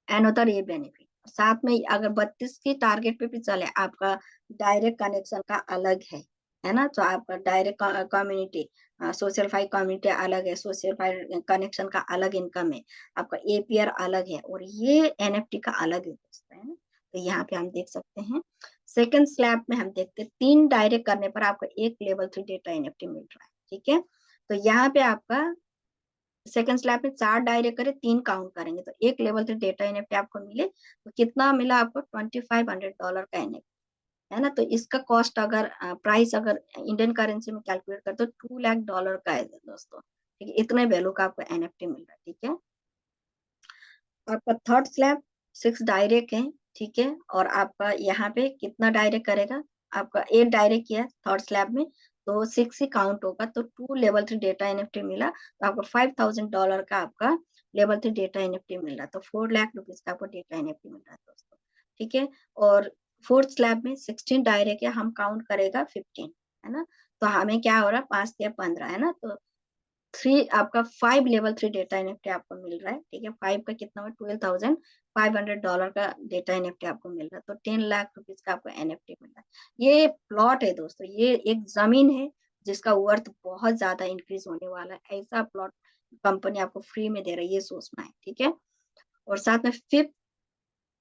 एनोदर ये बेनिफिट, साथ में अगर 32 की टारगेट पे भी चले, आपका डायरेक्ट कनेक्शन का अलग है ना। तो आपका direct community, social file community अलग है, सोशल फाइल कनेक्शन का अलग इनकम है, आपका एपीआर अलग है, और ये एनएफटी का अलग है दोस्तों, है ना। तो यहाँ पे हम देख सकते हैं सेकंड स्लैब में हम देखते हैं 3 डायरेक्ट करने पर आपको एक लेवल 3 डेटा एनएफटी मिल रहा है, ठीक है। तो यहाँ पे आपका सेकंड स्लैब में 4 डायरेक्ट करे 3 काउंट करेंगे, तो एक लेवल 3 डेटा एनएफटी आपको मिले, तो कितना मिला आपको, $2500 का एनएफटी, है ना। तो इसका कॉस्ट अगर प्राइस अगर इंडियन करेंसी में कैलकुलेट करते तो $2 लाख का है दोस्तों, ठीक है। इतने वैल्यू का आपको एनएफटी मिल रहा है, ठीक है। आपका थर्ड स्लैब 6 डायरेक्ट है, ठीक है, और आपका यहाँ पे कितना डायरेक्ट करेगा, आपका 8 डायरेक्ट किया थर्ड स्लैब में, तो 6 ही काउंट होगा, तो 2 लेवल 3 डेटा एनएफटी मिला, तो आपको $5000 का आपका लेवल 3 डेटा एनएफटी मिल रहा है, तो 4 लाख रुपीज का आपको डेटा एनएफटी मिल रहा है दोस्तों, ठीक है। और फोर्थ स्लैब में 16 डायरेक्ट है, हम काउंट करेगा 15, है ना। तो हमें क्या हो रहा है, 5 या 15, है ना। तो 3 आपका 5 लेवल 3 डेटा एनएफटी आपको मिल रहा है, ठीक है। 5 का कितना हुआ, $12,500 का डेटा एनएफटी आपको मिल रहा है, तो 10 लाख रुपीज का आपको एनएफटी मिल रहा है। ये प्लॉट है दोस्तों, ये एक जमीन है जिसका वर्थ बहुत ज्यादा इंक्रीज होने वाला है, ऐसा प्लॉट कंपनी आपको फ्री में दे रही है, ये सोचना है, ठीक है। और साथ में फिफ्थ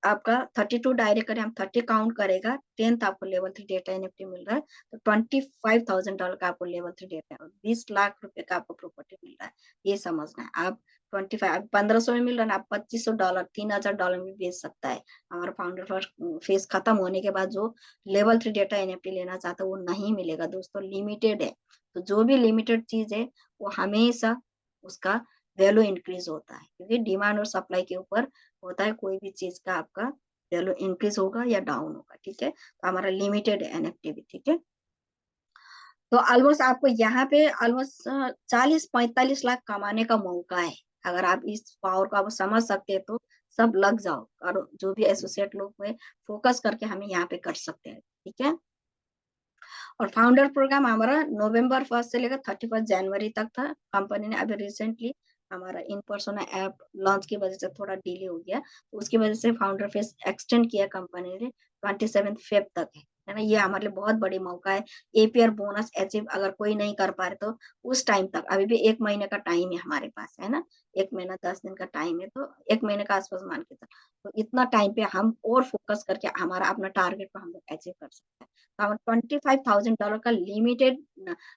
आपका 32 डायरेक्ट करें, हम 30 काउंट करेगा, 10th आपको लेवल 3 डेटा एनएफटी मिल रहा है, तो $25,000 का आपको लेवल 3 डेटा, 20 लाख रुपए का आपको प्रॉपर्टी मिल रहा है, ये समझना है। आप 1500 में मिल रहा है, आप $2500 $3000 में बेच सकता है। हमारा फाउंडर फर्स्ट फेज खत्म होने के बाद जो लेवल 3 डेटा एनएफटी लेना चाहता है वो नहीं मिलेगा दोस्तों, लिमिटेड है। तो जो भी लिमिटेड चीज है वो हमेशा उसका वैल्यू इंक्रीज होता है, क्योंकि डिमांड और सप्लाई के ऊपर होता है, कोई भी चीज का आपका वैल्यू इंक्रीज होगा या डाउन होगा, ठीक है। तो हमारा लिमिटेड एनएफटी भी, ठीक है। तो ऑलमोस्ट आपको यहाँ पे ऑलमोस्ट 40-45 लाख कमाने का मौका है, अगर आप इस पावर को आप समझ सकते हैं तो सब लग जाओ, और जो भी एसोसिएट लोग में फोकस करके हमें यहाँ पे कर सकते हैं, ठीक है। और फाउंडर प्रोग्राम हमारा नवंबर 1 से लेकर 31 जनवरी तक था। कंपनी ने अभी रिसेंटली हमारा इन पर्सन ऐप लॉन्च की वजह से थोड़ा डिले हो गया, तो उसकी वजह से फाउंडर फेस एक्सटेंड किया कंपनी ने 27 फेब तक है ना। ये हमारे लिए बहुत बड़ी मौका है। एपीआर बोनस अचीव अगर कोई नहीं कर पा रहे तो उस टाइम तक अभी भी 1 महीने का टाइम है हमारे पास, है ना। 1 महीना 10 दिन का टाइम है, तो 1 महीने का आसपास मान के चल, तो इतना टाइम पे हम और फोकस करके हमारा अपना टारगेट को हम लोग अचीव कर सकते हैं। तो हमारा $25,000 का लिमिटेड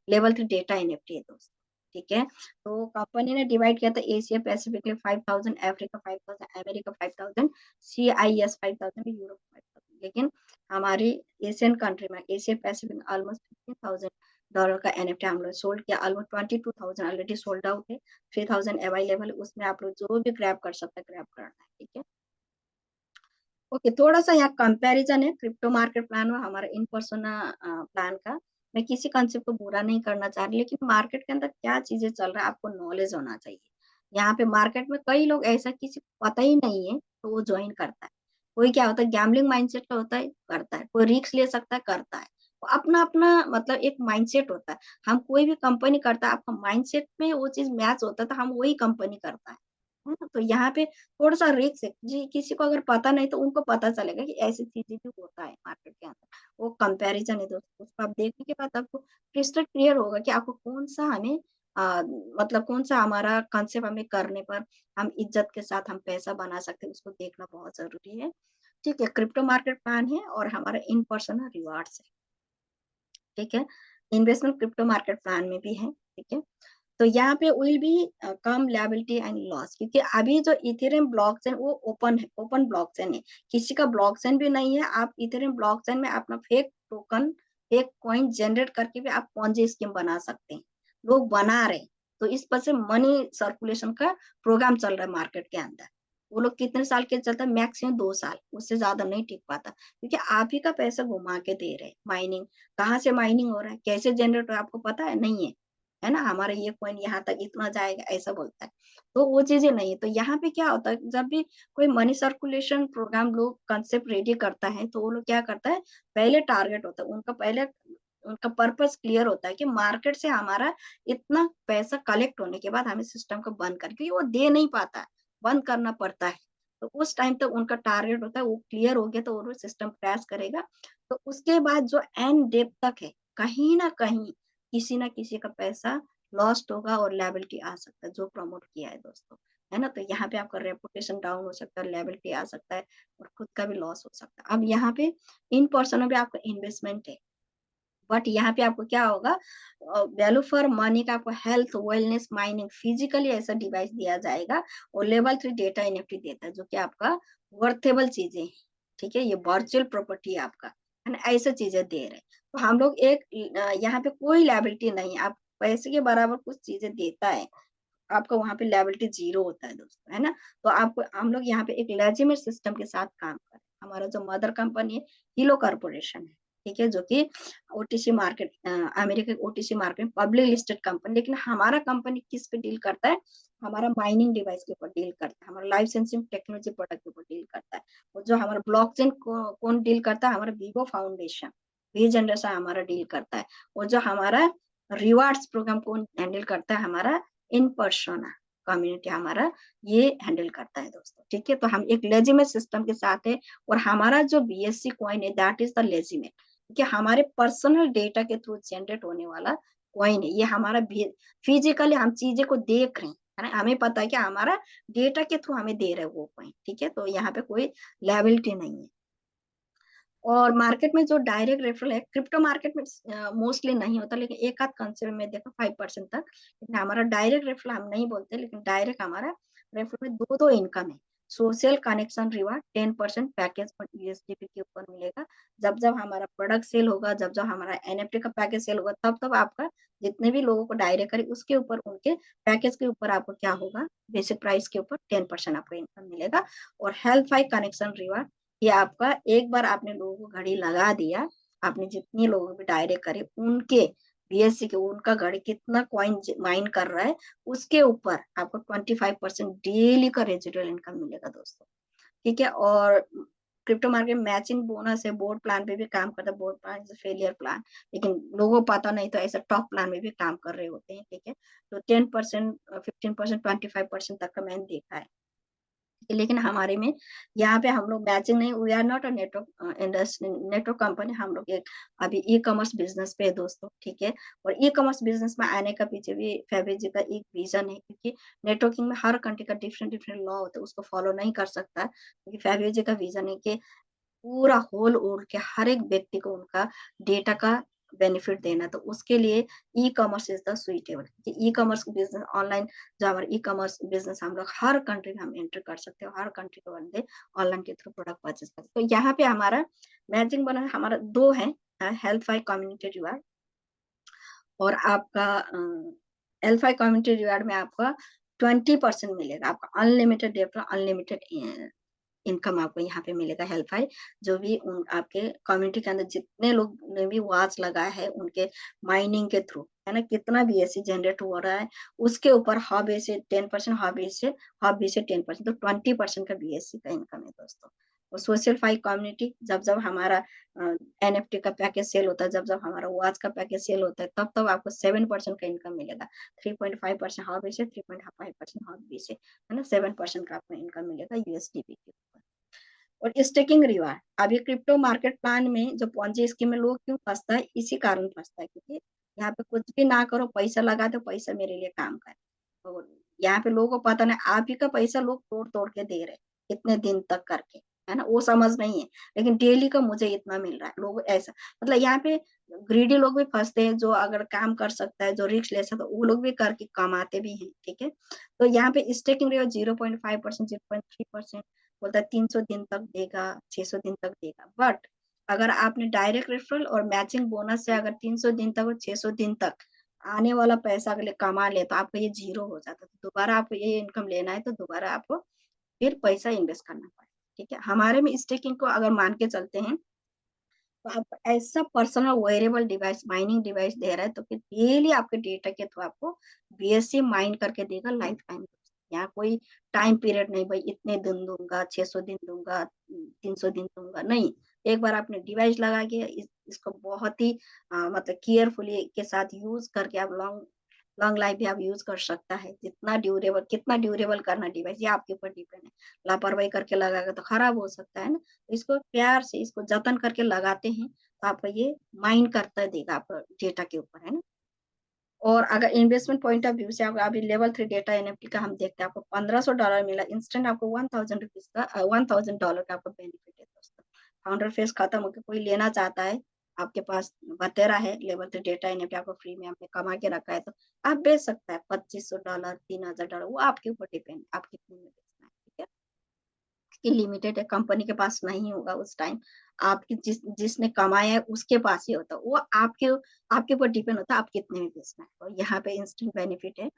लेवल 3 डेटा एनएफटी है दोस्तों, ठीक है। तो कंपनी ने डिवाइड किया था एशिया पैसिफिक में 5,000, अफ्रीका 5,000, अमेरिका 5,000, CIS 5,000, यूरोप 5,000। लेकिन हमारी एशियन कंट्री में एशिया पैसिफिक में ऑलमोस्ट $15,000 का एनएफटी हम लोग सोल्ड किया। ऑलमोस्ट 22,000 ऑलरेडी सोल्ड आउट है, 3,000 अवेलेबल है। उसमें आप लोग जो भी ग्रैब कर सकते हैं ग्रैब करना है, ठीक है। ओके, थोड़ा सा यहाँ कंपैरिजन है क्रिप्टो मार्केट प्लान और हमारा इन पर्सन प्लान का। मैं किसी कंसेप्ट को बुरा नहीं करना चाह रही, लेकिन मार्केट के अंदर क्या चीजें चल रहा है आपको नॉलेज होना चाहिए। यहाँ पे मार्केट में कई लोग ऐसा किसी को पता ही नहीं है तो वो ज्वाइन करता है। कोई क्या होता है गैम्बलिंग माइंडसेट का होता है, करता है। कोई रिस्क ले सकता है, करता है। तो अपना अपना मतलब एक माइंडसेट होता है। हम कोई भी कंपनी करता है, आपका माइंडसेट में वो चीज मैच होता है तो हम वही कंपनी करता है ना। तो यहाँ पे थोड़ा सा रिस्क है जी, किसी को अगर पता नहीं तो उनको पता चलेगा कि ऐसी चीजें भी होता है मार्केट के अंदर। वो कंपैरिजन है दोस्तों, उसको आप देखने के बाद आपको क्रिस्टल क्लियर होगा कि आपको कौन सा हमें मतलब कौन सा हमारा कंसेप्ट हमें करने पर हम इज्जत के साथ हम पैसा बना सकते हैं, उसको देखना बहुत जरूरी है, ठीक है। क्रिप्टो मार्केट प्लान है और हमारा इन पर्सन रिवार्ड्स है, ठीक है। इन्वेस्टमेंट क्रिप्टो मार्केट प्लान में भी है, ठीक है। तो यहाँ पे will be come liability and loss, क्योंकि अभी जो इथेरियम ब्लॉकचेन वो ओपन है, ओपन ब्लॉकचेन है। किसी का ब्लॉकचेन भी नहीं है। आप इथेरियम ब्लॉकचेन में अपना fake token, fake coin generate करके भी आप पॉन्जी स्कीम बना सकते हैं। लोग बना रहे, तो इस पर से मनी सर्कुलेशन का प्रोग्राम चल रहा है मार्केट के अंदर। वो लोग कितने साल के चलता है, मैक्सिमम 2 साल, उससे ज्यादा नहीं टिक पाता, क्योंकि आप ही का पैसा घुमा के दे रहे हैं। माइनिंग कहाँ से माइनिंग हो रहा है, कैसे जनरेट हो रहा है, आपको पता है नहीं है ना। हमारा ये कॉइन यहाँ तक इतना जाएगा ऐसा बोलता है, तो वो चीजें नहीं है। तो यहाँ पे क्या होता है, जब भी कोई मनी सर्कुलेशन प्रोग्राम लोग कंसेप्ट रेडी करता है तो वो लोग क्या करता है, पहले टारगेट होता है उनका, पहले उनका पर्पस क्लियर होता है कि मार्केट से हमारा इतना पैसा कलेक्ट होने के बाद हमें सिस्टम को बंद कर, क्योंकि वो दे नहीं पाता है, बंद करना पड़ता है। तो उस टाइम तक उनका टारगेट होता है, वो क्लियर हो गया तो वो सिस्टम क्रैश करेगा। तो उसके बाद जो एंड डेट तक है, कहीं ना कहीं किसी ना किसी का पैसा लॉस्ट होगा और लायबिलिटी आ सकता है, जो प्रमोट किया है दोस्तों, है ना। तो यहाँ पे आपका रेपुटेशन डाउन हो सकता है, लायबिलिटी आ सकता है और खुद का भी लॉस हो सकता है। अब यहाँ पे इन पर्सन में भी आपका इन्वेस्टमेंट है, बट यहाँ पे आपको क्या होगा, वैल्यू फॉर मनी का आपको हेल्थ, वेलनेस, माइनिंग, फिजिकली ऐसा डिवाइस दिया जाएगा। और लेवल 3 डेटा एनएफटी देता है, जो कि आपका वर्थेबल चीजें हैं, ठीक है। ये वर्चुअल प्रॉपर्टी है आपका, है ना, ऐसा चीजें दे रहे हैं। तो हम लोग एक यहाँ पे कोई लायबिलिटी नहीं, आप पैसे के बराबर कुछ चीजें देता है, आपका वहाँ पे लायबिलिटी 0 होता है दोस्तों, है ना। तो आपको हम लोग यहाँ पे एक लेजिमेट सिस्टम के साथ काम कर रहे हैं। हमारा जो मदर कंपनी है हिलो कॉर्पोरेशन है, ठीक है, जो कि OTC market, America OTC market public listed company. लेकिन हमारा कंपनी किस पे डील करता है, हमारा माइनिंग डिवाइस के ऊपर डील करता है, हमारा लाइफ सेंसिंग टेक्नोलॉजी प्रोडक्ट के ऊपर डील करता है। और जो हमारा ब्लॉकचेन कौन डील करता है, हमारा वीवो फाउंडेशन, वी जनरेशन हमारा डील करता है। और जो हमारा रिवार्ड्स प्रोग्राम कौन हैंडल करता है, हमारा इन पर्सोना कम्युनिटी हमारा ये हैंडल करता है दोस्तों, ठीक है। तो हम एक लेजिमेट सिस्टम के साथ है। और हमारा जो बीएससी कॉइन है दैट इज द लेजिमेट, क्योंकि हमारे पर्सनल डेटा के थ्रू जनरेट होने वाला कॉइन है। ये हमारा फिजिकली हम चीजें को देख रहे हैं, है ना, हमें पता है कि हमारा डेटा के थ्रू हमें दे रहे हैं वो कॉइन, ठीक है। तो यहाँ पे कोई लायबिलिटी नहीं है। और मार्केट में जो डायरेक्ट रेफरल है, क्रिप्टो मार्केट में मोस्टली नहीं होता, लेकिन एक आध कंसेप्ट में देखो 5% तक। लेकिन हमारा डायरेक्ट रेफरल हम नहीं बोलते, लेकिन डायरेक्ट हमारा रेफरल में दो इनकम है। सोशल कनेक्शन रिवार्ड 10% पैकेज पर यूएसडीपी के ऊपर मिलेगा। जब जब हमारा प्रोडक्ट सेल होगा, जब जब हमारा एनएफटी का पैकेज सेल होगा, तब तब आपका जितने भी लोगों को डायरेक्ट करे उसके ऊपर, उनके पैकेज के ऊपर आपको क्या होगा, बेसिक प्राइस के ऊपर 10% आपको इनकम मिलेगा। और हेल्थ फाइव कनेक्शन रिवार्ड, ये आपका एक बार आपने लोगों को घड़ी लगा दिया, आपने जितने लोगों पे डायरेक्ट करे उनके बीएससी के, उनका घड़ी कितना कॉइन माइन कर रहा है उसके ऊपर आपको 25% डेली का रेजिडुअल इनकम मिलेगा दोस्तों, ठीक है। और क्रिप्टो मार्केट मैचिंग बोनस है, बोर्ड प्लान पे भी काम करता है, board plan is failure plan, लेकिन लोगों को पता नहीं तो ऐसा टॉप प्लान में भी काम कर रहे होते हैं, ठीक है। तो 10%, 15%, 25% तक का मैंने देखा है, लेकिन हमारे में यहाँ पे हम लोग मैचिंग नहीं, we are not a network industry, network company, हम लोग एक अभी ई कॉमर्स बिजनेस पे है दोस्तों, ठीक है। और ई कॉमर्स बिजनेस में आने का पीछे भी फैबी का एक रीजन है, क्योंकि नेटवर्किंग में हर कंट्री का डिफरेंट डिफरेंट लॉ होता है, उसको फॉलो नहीं कर सकता, क्योंकि फैबी का विजन है कि पूरा होल वर्ल्ड के हर एक व्यक्ति को उनका डेटा का बेनिफिट देना, तो उसके लिए e commerce is the suitable. E commerce business online, जो हमारा ई कॉमर्स बिजनेस हम लोग हर कंट्री में हम एंटर कर सकते हैं, हर कंट्री के बंदे ऑनलाइन के थ्रू प्रोडक्ट परचेज कर सकते हैं। तो यहाँ पे हमारा मैचिंग बना हमारा दो है, हेल्थफाई कम्युनिटी रिवार्ड और आपका हेल्थफाई कम्युनिटी रिवार्ड में आपका 20% मिलेगा, आपका अनलिमिटेड डेटा, अनलिमिटेड इनकम आपको यहाँ पे मिलेगा। हेल्पफाई जो भी उन आपके कम्युनिटी के अंदर जितने लोग ने भी वॉच लगाया है, उनके माइनिंग के थ्रू है ना, कितना बीएससी जनरेट हो रहा है, उसके ऊपर हॉबी से 10%, हॉबी से 10%, तो 20% का बीएससी का इनकम है दोस्तों। और सोशल फाई कम्युनिटी, जब जब हमारा एनएफटी का पैकेज सेल होता है, जब जब हमारा वॉच का पैकेज सेल होता है, तब तब आपको 7% का इनकम मिलेगा। 3.5% हॉबी से, 3.5% हॉबी से, है ना, 7% का आपको इनकम मिलेगा यूएसडीपी के ऊपर। और स्टेकिंग रिवार्ड, अभी क्रिप्टो मार्केट प्लान में जो पॉन्जी स्कीम में लोग क्यों फंसता है, इसी कारण फंसता है, क्योंकि यहाँ पे कुछ भी ना करो, पैसा लगा दो, पैसा मेरे लिए काम करे। और यहाँ पे लोगों को पता नहीं, आप ही का पैसा लोग तोड़ तोड़ के दे रहे इतने दिन तक करके, है ना, वो समझ नहीं है, लेकिन डेली का मुझे इतना मिल रहा है, लोग ऐसा, मतलब यहाँ पे ग्रीडी लोग भी फंसते हैं, जो अगर काम कर सकता है, जो रिस्क ले सकता है, वो लोग भी करके कमाते भी हैं, ठीक है। तो यहाँ पे स्टेकिंग रिवार्ड 0.5%, 0.3%, बोलता है 300 दिन तक देगा, 600 दिन तक देगा। बट अगर आपने डायरेक्ट रेफरल और मैचिंग बोनस से अगर 300 दिन तक और 600 दिन तक आने वाला पैसा अगर कमा ले, तो आपका ये जीरो हो जाता है। तो दोबारा आपको ये इनकम लेना है, तो दोबारा आपको फिर पैसा इन्वेस्ट करना पड़ेगा, ठीक है। हमारे में स्टेकिंग को अगर मान के चलते हैं, तो आप ऐसा personal wearable device, mining device दे रहा है, तो फिर डेली आपके डेटा के थ्रू आपको बीएससी माइन करके देगा लाइफ टाइम। यहाँ कोई टाइम पीरियड नहीं, भाई इतने दिन दूंगा, 600 दिन दूंगा, 300 दिन दूंगा, नहीं। एक बार आपने डिवाइस लगा के इसको बहुत ही मतलब केयरफुली के साथ यूज करके आप लॉन्ग लॉन्ग लाइफ भी आप यूज कर सकता है। जितना ड्यूरेबल, कितना ड्यूरेबल करना डिवाइस, ये आपके ऊपर डिपेंड है। लापरवाही करके लगाएगा तो खराब हो सकता है ना, तो इसको प्यार से, इसको जतन करके लगाते हैं, तो आपको ये माइंड करता देगा आपका डेटा के ऊपर, है ना। और अगर इन्वेस्टमेंट पॉइंट ऑफ व्यू से आप अभी लेवल 3 डेटा एनएफटी का हम देखते हैं, आपको $1500 मिला इंस्टेंट, आपको $1000 का $1000 का आपको बेनिफिट है दोस्तों। फाउंडर फेस खत्म होकर कोई लेना चाहता है, आपके पास बतेरा है, लेवल 3 डेटा एनएफटी आपको फ्री में आपने कमा के रखा है, तो आप बेच सकता है $2500, $3000, वो आपके ऊपर डिपेंड, आप कितने में बेचना है, ठीक है। कि लिमिटेड है, कंपनी के पास नहीं होगा उस टाइम, आपकी जिसने कमाया है उसके पास ही होता है, वो आपके ऊपर डिपेंड होता है आप कितने में बेचना है। और यहाँ पे इंस्टेंट बेनिफिट है,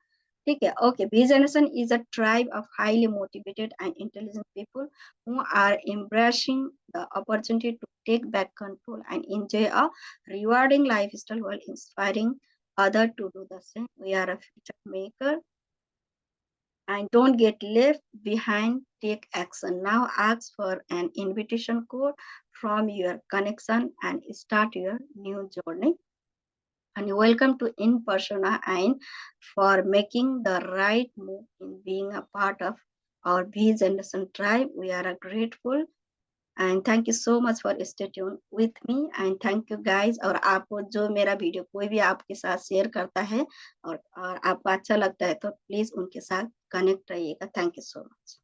ठीक है। Okay, B generation is a tribe of highly motivated and intelligent people who are embracing the opportunity to take back control and enjoy a rewarding lifestyle while inspiring others to do the same. We are a future maker and don't get left behind, take action now. Ask for an invitation code from your connection and start your new journey. And welcome to In Persona and for making the right move in being a part of our B Generation tribe. We are grateful and thank you so much for stay tuned with me and thank you guys. और आपको जो मेरा video कोई भी आपके साथ share करता है और आपको अच्छा लगता है, तो प्लीज उनके साथ कनेक्ट रहिएगा। Thank you so much.